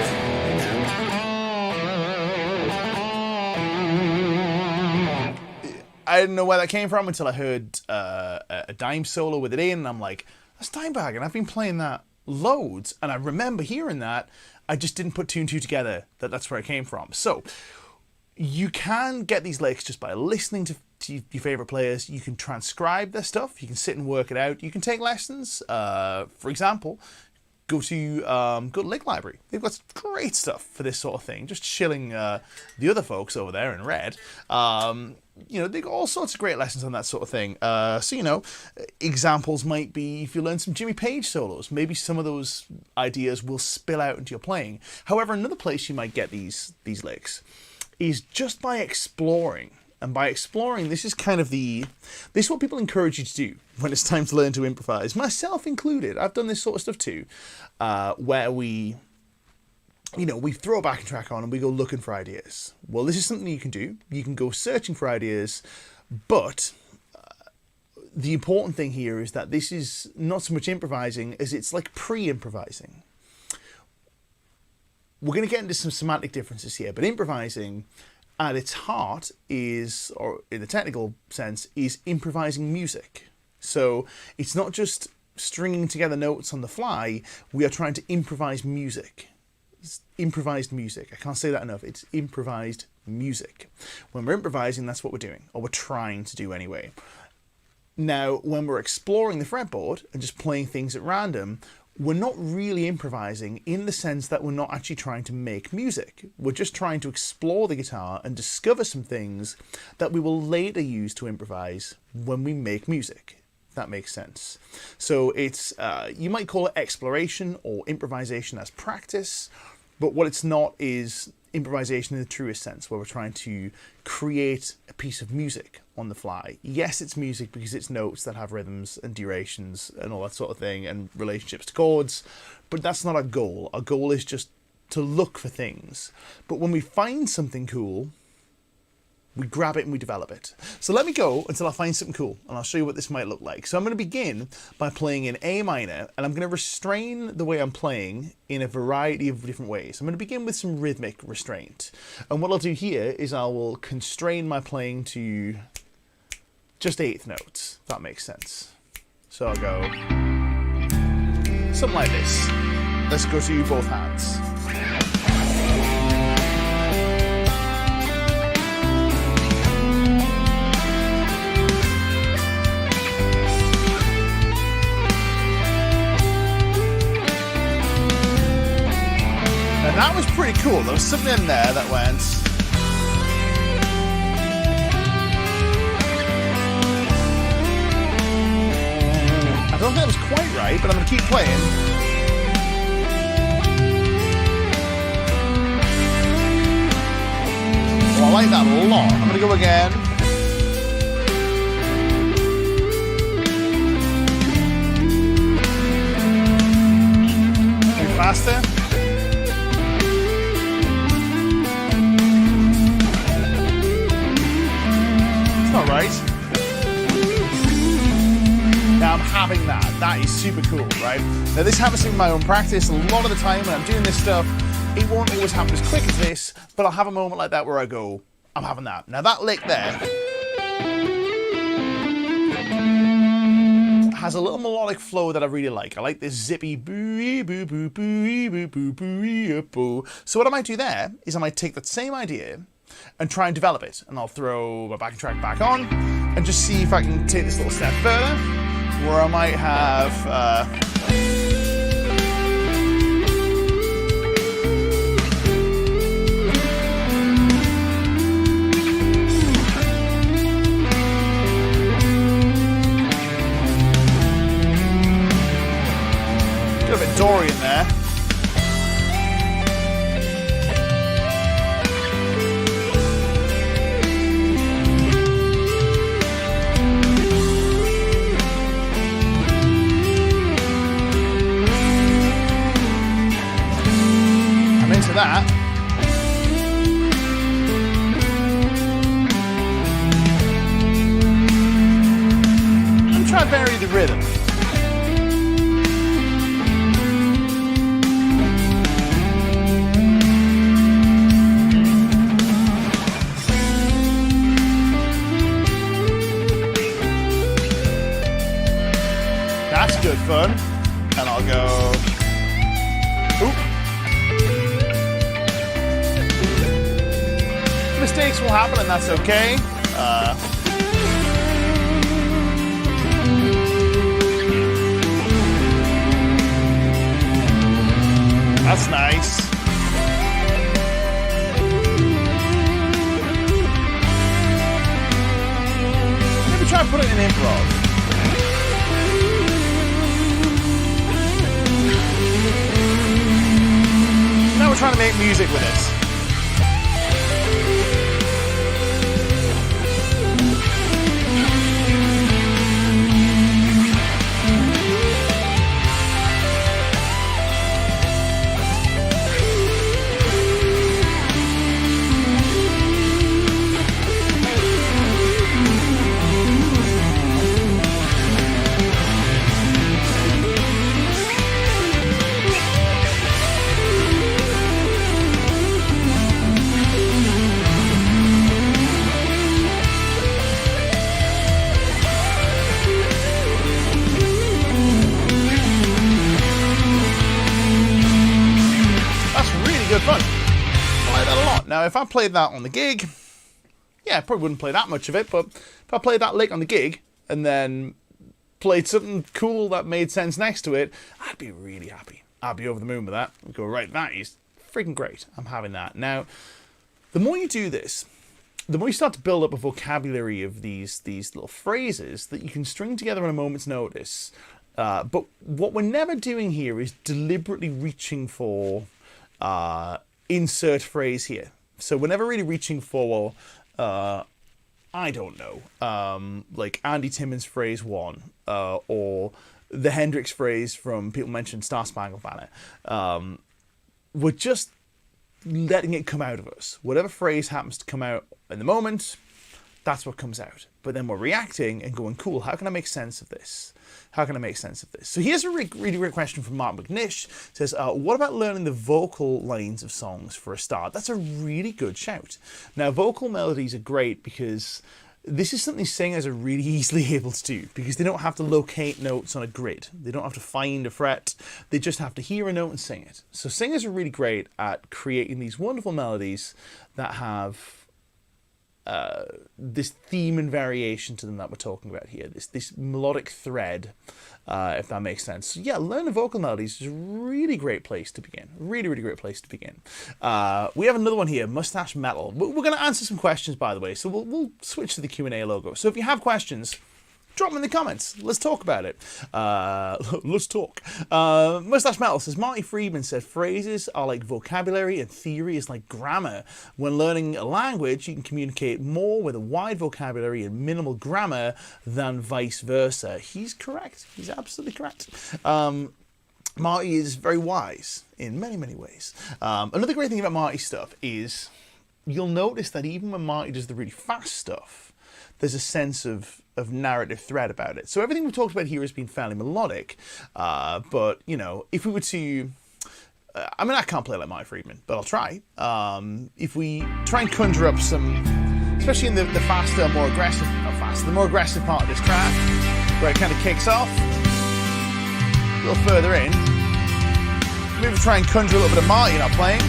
I didn't know where that came from until I heard a dime solo with it in, and I'm like, that's Dimebag, and I've been playing that loads, and I remember hearing that. I just didn't put two and two together that that's where it came from. So you can get these licks just by listening to your favorite players. You can transcribe their stuff. You can sit and work it out. You can take lessons. For example, go to Lick Library. They've got great stuff for this sort of thing. Just shilling the other folks over there in red. You know, they've got all sorts of great lessons on that sort of thing. So, you know, examples might be if you learn some Jimmy Page solos, maybe some of those ideas will spill out into your playing. However, another place you might get these licks is just by exploring. And by exploring, this is what people encourage you to do when it's time to learn to improvise, myself included. I've done this sort of stuff too, where we throw a backing track on and we go looking for ideas. Well, this is something you can do. You can go searching for ideas, but the important thing here is that this is not so much improvising as it's like pre-improvising. We're going to get into some semantic differences here, but improvising at its heart is, or in the technical sense, is improvising music. So it's not just stringing together notes on the fly. We are trying to improvise music. It's improvised music. I can't say that enough. It's improvised music. When we're improvising, that's what we're doing, or we're trying to do anyway. Now, when we're exploring the fretboard and just playing things at random, we're not really improvising in the sense that we're not actually trying to make music. We're just trying to explore the guitar and discover some things that we will later use to improvise when we make music. If that makes sense. So it's, you might call it exploration or improvisation as practice, but what it's not is improvisation in the truest sense, where we're trying to create a piece of music on the fly. Yes, it's music because it's notes that have rhythms and durations and all that sort of thing and relationships to chords, but that's not our goal. Our goal is just to look for things. But when we find something cool, we grab it and we develop it. So let me go until I find something cool, and I'll show you what this might look like. So I'm going to begin by playing in A minor, and I'm going to restrain the way I'm playing in a variety of different ways. I'm going to begin with some rhythmic restraint. And what I'll do here is I will constrain my playing to just eighth notes, if that makes sense. So I'll go something like this. Let's go to both hands. That was pretty cool. There was something in there that went. I don't think that was quite right, but I'm going to keep playing. Oh, I like that a lot. I'm going to go again. Too faster. Right? Now I'm having that. That is super cool, right? Now this happens in my own practice. A lot of the time when I'm doing this stuff, it won't always happen as quick as this, but I'll have a moment like that where I go, I'm having that. Now that lick there has a little melodic flow that I really like. I like this zippy boo boo boo boo boo boo boo boo. So what I might do there is I might take that same idea and try and develop it, and I'll throw my backing track back on and just see if I can take this little step further, where I might have a bit Dorian there. That. I'm trying to vary the rhythm. That's good fun. And I'll go. Oop. Mistakes will happen, and that's okay. That's nice. Maybe try to put it in improv. Now we're trying to make music with it. Good fun. I like that a lot. Now, if I played that on the gig, yeah, I probably wouldn't play that much of it, but if I played that lick on the gig and then played something cool that made sense next to it, I'd be really happy. I'd be over the moon with that. I'd go, right, that is freaking great. I'm having that. Now, the more you do this, the more you start to build up a vocabulary of these little phrases that you can string together on a moment's notice. But what we're never doing here is deliberately reaching for insert phrase here. So we're never really reaching for, I don't know, like Andy Timmons phrase 1, or the Hendrix phrase from People Mentioned Star Spangled Banner. We're just letting it come out of us. Whatever phrase happens to come out in the moment, that's what comes out. But then we're reacting and going, cool, how can I make sense of this? How can I make sense of this? So here's a really great question from Mark McNish. It says, what about learning the vocal lines of songs for a start? That's a really good shout. Now, vocal melodies are great because this is something singers are really easily able to do, because they don't have to locate notes on a grid. They don't have to find a fret. They just have to hear a note and sing it. So singers are really great at creating these wonderful melodies that have this theme and variation to them that we're talking about here, this melodic thread, if that makes sense. So yeah, learning vocal melodies is a really great place to begin. Really great place to begin. We have another one here, Mustache Metal. We're going to answer some questions, by the way, so we'll switch to the Q&A logo. So if you have questions, drop them in the comments. Let's talk about it. Let's talk. Mustache Metal says, Marty Friedman said phrases are like vocabulary and theory is like grammar. When learning a language, you can communicate more with a wide vocabulary and minimal grammar than vice versa. He's correct. He's absolutely correct. Marty is very wise in many ways. Another great thing about Marty's stuff is you'll notice that even when Marty does the really fast stuff, there's a sense of narrative thread about it. So everything we've talked about here has been fairly melodic, but, you know, if we were to... I mean, I can't play like Marty Friedman, but I'll try. If we try and conjure up some, especially in the faster, more aggressive, not faster, the more aggressive part of this track, where it kind of kicks off, a little further in, maybe try and conjure a little bit of Marty not playing,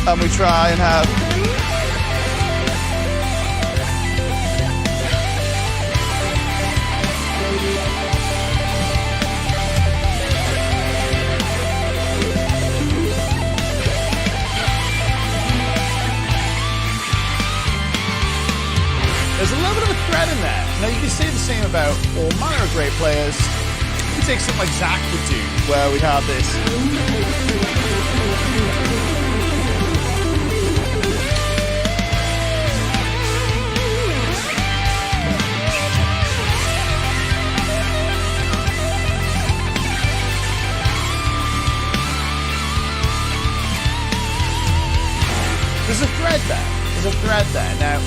and we try and have... There's a little bit of a thread in there. Now, you can say the same about all manner of great players. You can take something like Zach would do, where we'd have this. There's a thread there. There's a thread there. Now,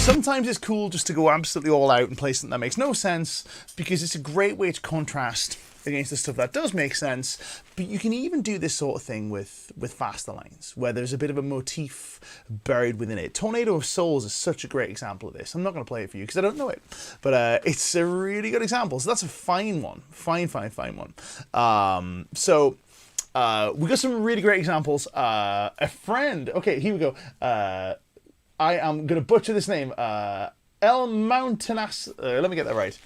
sometimes it's cool just to go absolutely all out and play something that makes no sense, because it's a great way to contrast against the stuff that does make sense. But you can even do this sort of thing with faster lines, where there's a bit of a motif buried within it. Tornado of Souls is such a great example of this. I'm not going to play it for you because I don't know it, but it's a really good example. So that's a fine one. Fine one. We got some really great examples. A friend. Okay, here we go. I am going to butcher this name. El Mountanas... let me get that right.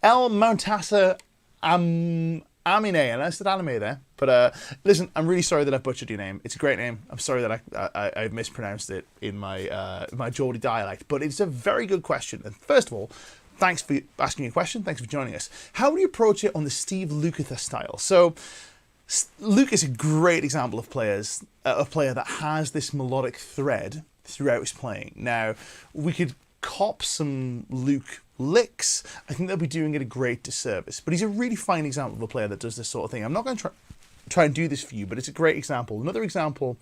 El Mountasa Amine. And I said anime there. But listen, I'm really sorry that I butchered your name. It's a great name. I'm sorry that I've mispronounced it in my Geordie dialect. But it's a very good question. And first of all, thanks for asking a question. Thanks for joining us. How do you approach it on the Steve Lukather style? So... Luke is a great example of player that has this melodic thread throughout his playing. Now, we could cop some Luke licks. I think they'll be doing it a great disservice. But he's a really fine example of a player that does this sort of thing. I'm not going to try and do this for you, but it's a great example. Another example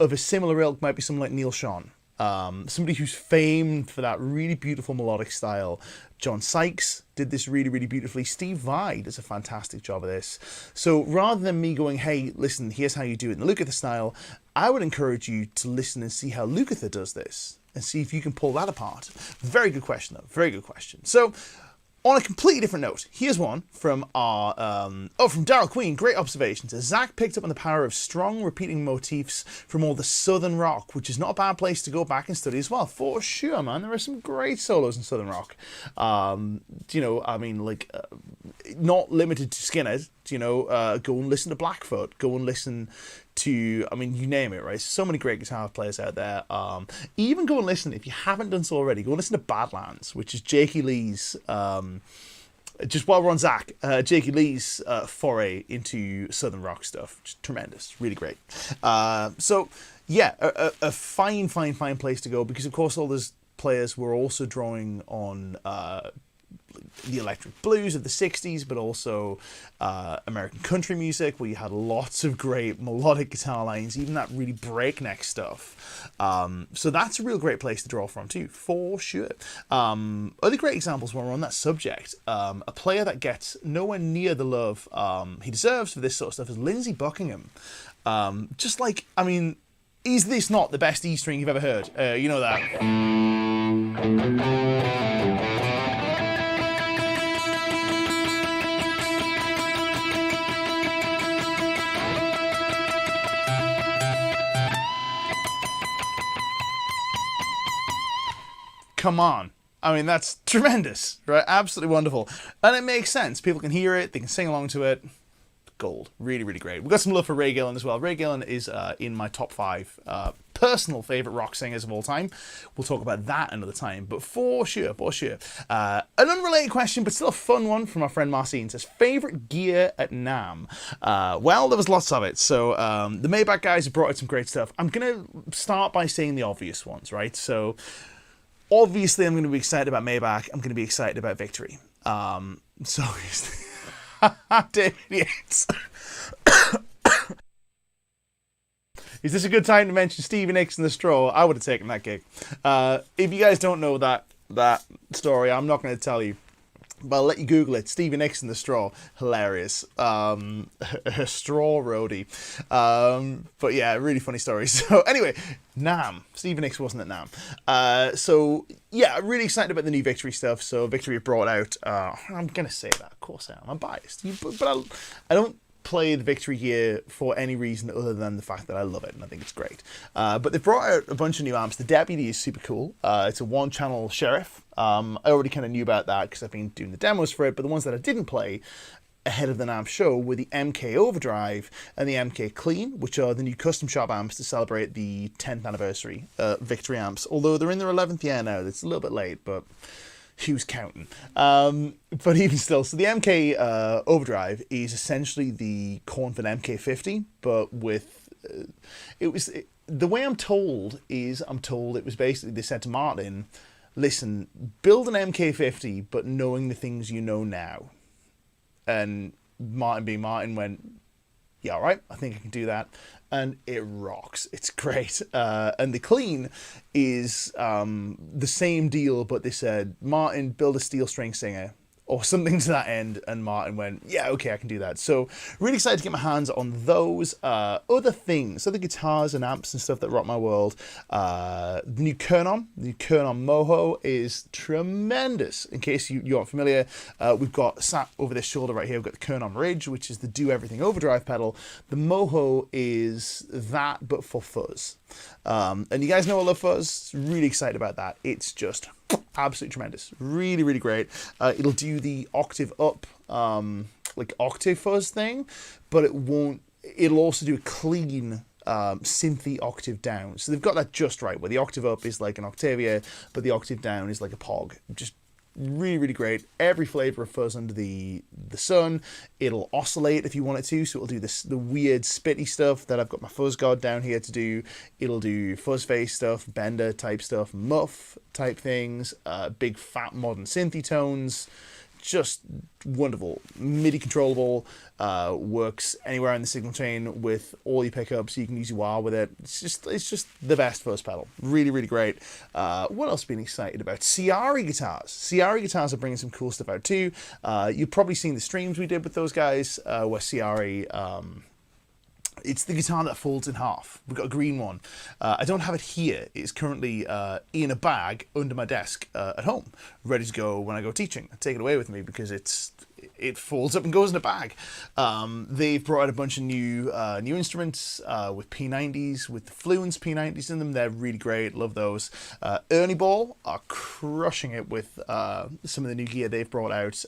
of a similar ilk might be someone like Neil Schon. Somebody who's famed for that really beautiful melodic style. John Sykes did this really beautifully. Steve Vai does a fantastic job of this. So rather than me going, hey, listen, here's how you do it in the Lukather style, I would encourage you to listen and see how Lukather does this and see if you can pull that apart. Very good question, though. Very good question. So On a completely different note, here's one from our from Daryl Queen. Great observation. Says Zach picked up on the power of strong repeating motifs from all the Southern rock, which is not a bad place to go back and study as well. For sure, man. There are some great solos in Southern rock. Not limited to Skinner. Go and listen to Blackfoot. Go and listen to, I mean, you name it, right? So many great guitar players out there. Even go and listen, if you haven't done so already, go and listen to Badlands, which is Jakey Lee's, just while we're on Zach, Jakey Lee's foray into Southern rock stuff. Just tremendous, really great. A fine place to go, because of course all those players were also drawing on the electric blues of the 60s, but also American country music, where you had lots of great melodic guitar lines, even that really breakneck stuff. So that's a real great place to draw from too, for sure. Other great examples while we're on that subject, a player that gets nowhere near the love he deserves for this sort of stuff is Lindsey Buckingham. Is this not the best E string you've ever heard? You know that. Come on. I mean, that's tremendous, right? Absolutely wonderful. And it makes sense. People can hear it. They can sing along to it. Gold. Really, really great. We've got some love for Ray Gillen as well. Ray Gillen is in my top 5 personal favourite rock singers of all time. We'll talk about that another time. But for sure. An unrelated question, but still a fun one from our friend Marcin. Says, favourite gear at NAMM? Well, there was lots of it. So the Maybach guys have brought out some great stuff. I'm going to start by saying the obvious ones, right? So obviously, I'm going to be excited about Maybach. I'm going to be excited about Victory. David Yates. Is this a good time to mention Stevie Nicks and the Straw? I would have taken that gig. If you guys don't know that story, I'm not going to tell you. But I'll let you Google it. Stevie Nicks and the Straw. Hilarious. Her straw roadie. But yeah, really funny story. So anyway, NAMM. Stevie Nicks wasn't at NAMM. I'm really excited about the new Victory stuff. So Victory brought out, I'm going to say that, of course I am. I'm biased. But I don't play the Victory gear for any reason other than the fact that I love it and I think it's great. But they brought out a bunch of new amps. The Deputy is super cool. It's a 1-channel Sheriff. I already kind of knew about that because I've been doing the demos for it, but the ones that I didn't play ahead of the NAMM show were the MK Overdrive and the MK Clean, which are the new custom shop amps to celebrate the 10th anniversary Victory amps. Although they're in their 11th year now, it's a little bit late, but who's counting? But even still, so the MK Overdrive is essentially the Cornford MK50, but with the way I'm told it was basically, they said to Martin, listen, build an MK50, but knowing the things you know now. And Martin went, yeah, all right, I think I can do that. And it rocks. It's great. And the Clean is the same deal, but they said, Martin, build a steel string singer or something to that end, and Martin went, yeah, okay, I can do that. So really excited to get my hands on those other things, other guitars and amps and stuff that rock my world. The new Kernon Moho is tremendous. In case you aren't familiar, we've got sat over this shoulder right here, we've got the Kernon Ridge, which is the Do Everything Overdrive pedal. The Moho is that, but for fuzz. And you guys know I love fuzz. Really excited about that. It's just absolutely tremendous. Really, really great. It'll do the octave up, like octave fuzz thing, but it'll also do a clean synthy octave down. So they've got that just right, where the octave up is like an Octavia, but the octave down is like a Pog. Just really, really great. Every flavor of fuzz under the sun. It'll oscillate if you want it to, so it'll do the weird spitty stuff that I've got my fuzz god down here to do. It'll do fuzz face stuff, bender type stuff, muff type things, big fat modern synthy tones. Just wonderful. MIDI controllable, works anywhere in the signal chain with all your pickups. You can use your wah with it. It's just the best fuzz pedal. Really, really great. What else been excited about? Ciari guitars. Ciari guitars are bringing some cool stuff out too. You've probably seen the streams we did with those guys, where Ciari It's the guitar that folds in half. We've got a green one. I don't have it here. It's currently in a bag under my desk at home, ready to go when I go teaching. I take it away with me because it folds up and goes in a bag. They've brought out a bunch of new instruments with P90s, with the Fluence P90s in them. They're really great. Love those. Ernie Ball are crushing it with some of the new gear they've brought out.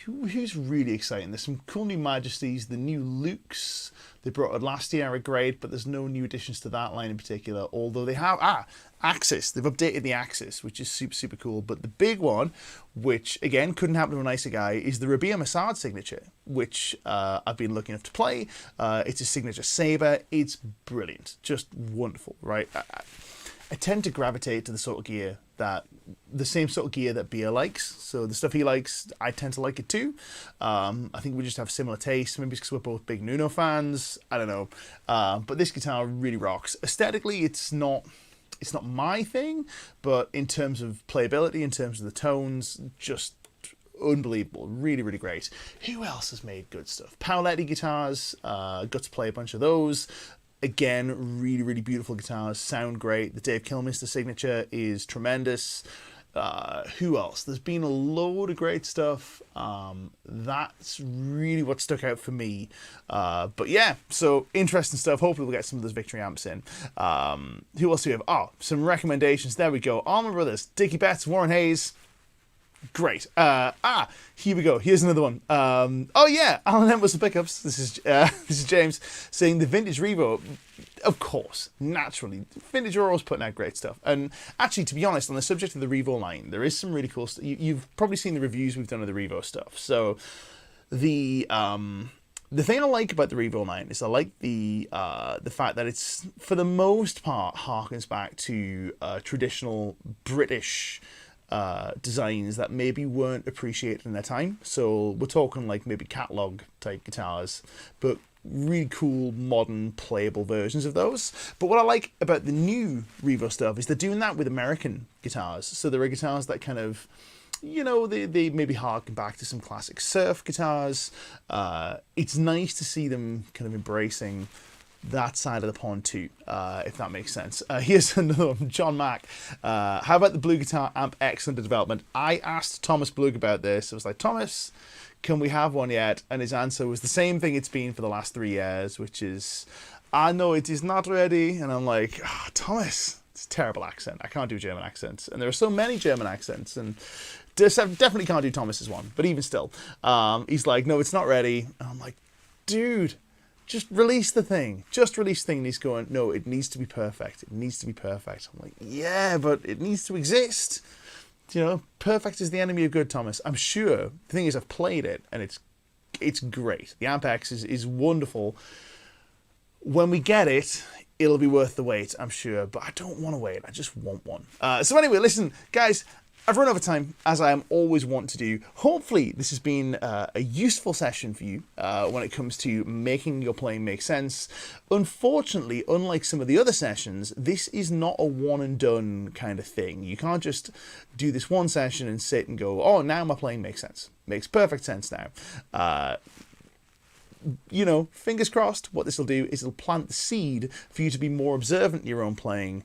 Who's really exciting? There's some cool new Majesties. The new Lukes they brought out last year are great, but there's no new additions to that line in particular. Although they have Axis. They've updated the Axis, which is super, super cool. But the big one, which again couldn't happen to a nicer guy, is the Rabia Massad signature, which I've been lucky enough to play. It's a signature saber. It's brilliant, just wonderful, right? I tend to gravitate to the same sort of gear that Bia likes. So the stuff he likes, I tend to like it too. I think we just have similar tastes. Maybe it's because we're both big Nuno fans. I don't know. But this guitar really rocks. Aesthetically, it's not my thing, but in terms of playability, in terms of the tones, just unbelievable. Really, really great. Who else has made good stuff? Paoletti guitars. Got to play a bunch of those. Again, really, really beautiful guitars, sound great. The Dave Kilmister signature is tremendous. Who else? There's been a load of great stuff. That's really what stuck out for me. But yeah, so interesting stuff. Hopefully we'll get some of those Victory amps in. Who else do we have? Oh, some recommendations. There we go. Allman Brothers, Dickie Betts, Warren Hayes. Great. Here we go. Here's another one. Oh yeah, Alan Entwistle pickups. This is James saying the vintage Revo. Of course, naturally, vintage are always putting out great stuff. And actually, to be honest, on the subject of the Revo line, there is some really cool stuff. You've probably seen the reviews we've done of the Revo stuff. So the thing I like about the Revo line is I like the fact that it's, for the most part, harkens back to traditional British designs that maybe weren't appreciated in their time. So we're talking like maybe catalog type guitars, but really cool, modern, playable versions of those. But what I like about the new Revo stuff is they're doing that with American guitars. So there are guitars that kind of, you know, they maybe harken back to some classic surf guitars. It's nice to see them kind of embracing that side of the pond too, if that makes sense. Here's another one, John Mack. How about the Blue Guitar Amp X under development? I asked Thomas Blug about this. I was like, Thomas, can we have one yet? And his answer was the same thing it's been for the last 3 years, which is, I know it is not ready. And I'm like, Thomas, it's a terrible accent. I can't do German accents. And there are so many German accents, and definitely can't do Thomas's one. But even still, he's like, no, it's not ready. And I'm like, dude, just release the thing. Just release the thing. And he's going, no, it needs to be perfect. It needs to be perfect. I'm like, yeah, but it needs to exist. You know, perfect is the enemy of good, Thomas. I'm sure. The thing is, I've played it, and it's great. The Amp X is wonderful. When we get it, it'll be worth the wait, I'm sure. But I don't want to wait. I just want one. So anyway, listen, guys, I've run over time, as I am always want to do. Hopefully, this has been a useful session for you when it comes to making your playing make sense. Unfortunately, unlike some of the other sessions, this is not a one-and-done kind of thing. You can't just do this one session and sit and go, oh, now my playing makes sense. Makes perfect sense now. You know, fingers crossed, what this will do is it'll plant the seed for you to be more observant in your own playing,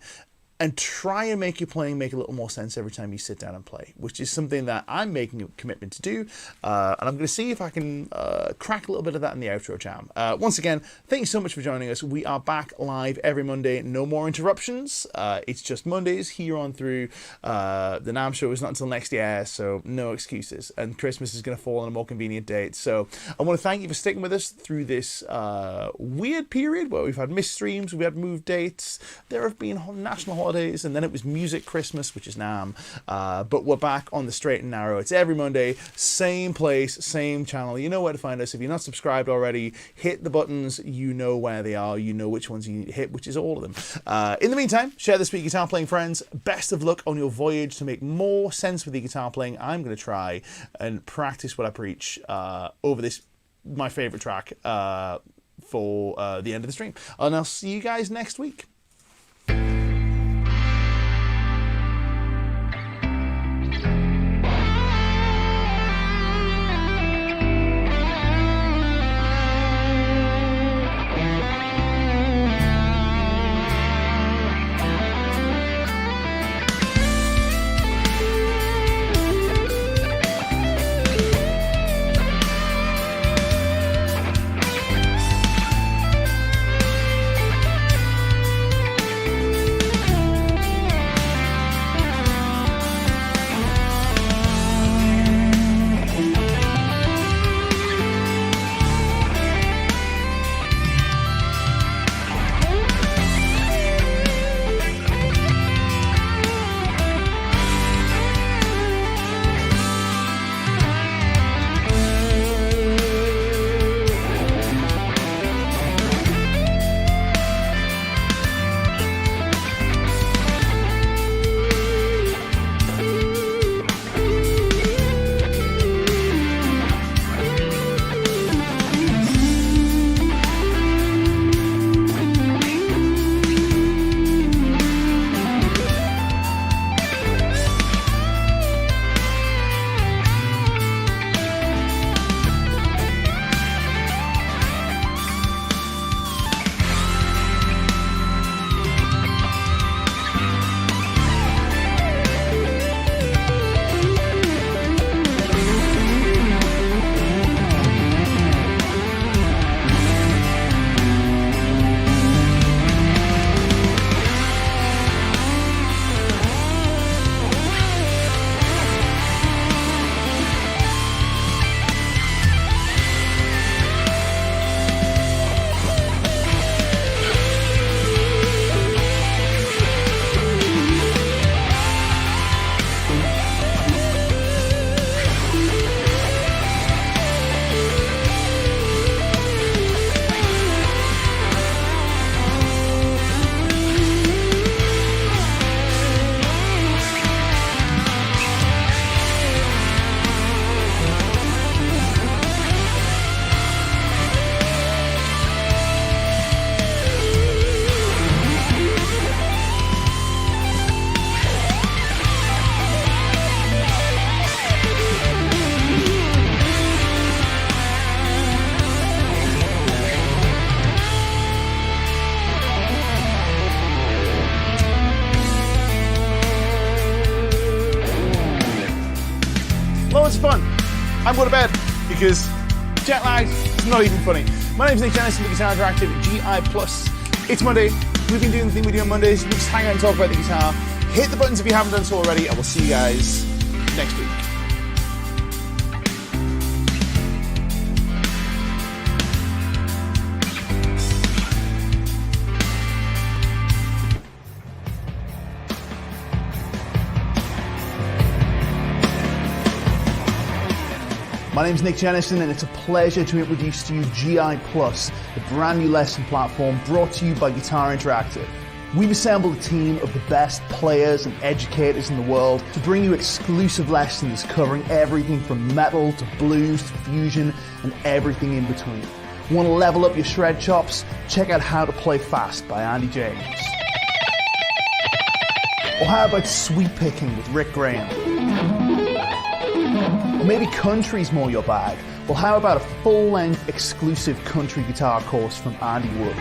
and try and make your playing make a little more sense every time you sit down and play, which is something that I'm making a commitment to do. And I'm going to see if I can crack a little bit of that in the outro jam. Once again, thank you so much for joining us. We are back live every Monday. No more interruptions. It's just Mondays here on through. The NAMM show is not until next year, so no excuses. And Christmas is going to fall on a more convenient date. So I want to thank you for sticking with us through this weird period where we've had missed streams, we had moved dates. There have been national holidays, and then it was Music Christmas, which is NAMM. But we're back on the straight and narrow. It's every Monday, same place, same channel. You know where to find us. If you're not subscribed already, hit the buttons. You know where they are. You know which ones you need to hit, which is all of them. In the meantime, share this with your guitar playing friends. Best of luck on your voyage to make more sense with your guitar playing. I'm going to try and practice what I preach over this, my favorite track, for the end of the stream. And I'll see you guys next week. loads of fun. I'm going to bed because jet lag is not even funny. My name's Nick Jennison with Guitar Interactive GI+. It's Monday. We've been doing the thing we do on Mondays. We just hang out and talk about the guitar. Hit the buttons if you haven't done so already, and we'll see you guys next week. My name's Nick Jennison, and it's a pleasure to introduce to you GI+, a brand new lesson platform brought to you by Guitar Interactive. We've assembled a team of the best players and educators in the world to bring you exclusive lessons covering everything from metal to blues to fusion and everything in between. Want to level up your shred chops? Check out How to Play Fast by Andy James. Or how about sweep picking with Rick Graham? Or maybe country's more your bag? Well, how about a full-length exclusive country guitar course from Andy Wood?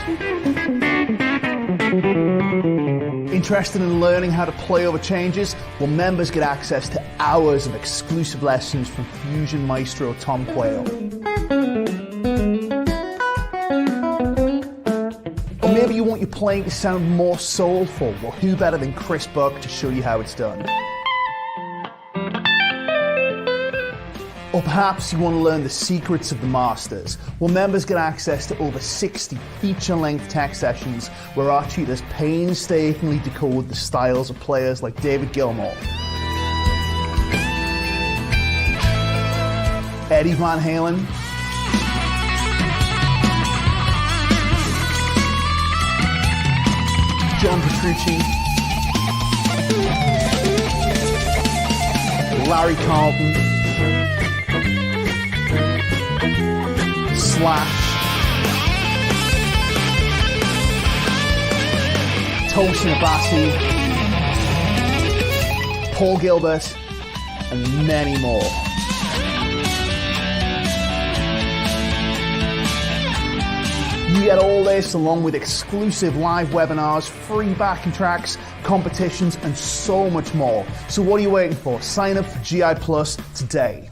Interested in learning how to play over changes? Well, members get access to hours of exclusive lessons from fusion maestro Tom Quayle. Or maybe you want your playing to sound more soulful? Well, who better than Chris Buck to show you how it's done? Or perhaps you want to learn the secrets of the masters. Well, members get access to over 60 feature-length tech sessions where our tutors painstakingly decode the styles of players like David Gilmour, Eddie Van Halen, John Petrucci, Larry Carlton, Slash, Tosin Abasi, Paul Gilbert, and many more. You get all this along with exclusive live webinars, free backing tracks, competitions, and so much more. So what are you waiting for? Sign up for GI+ today.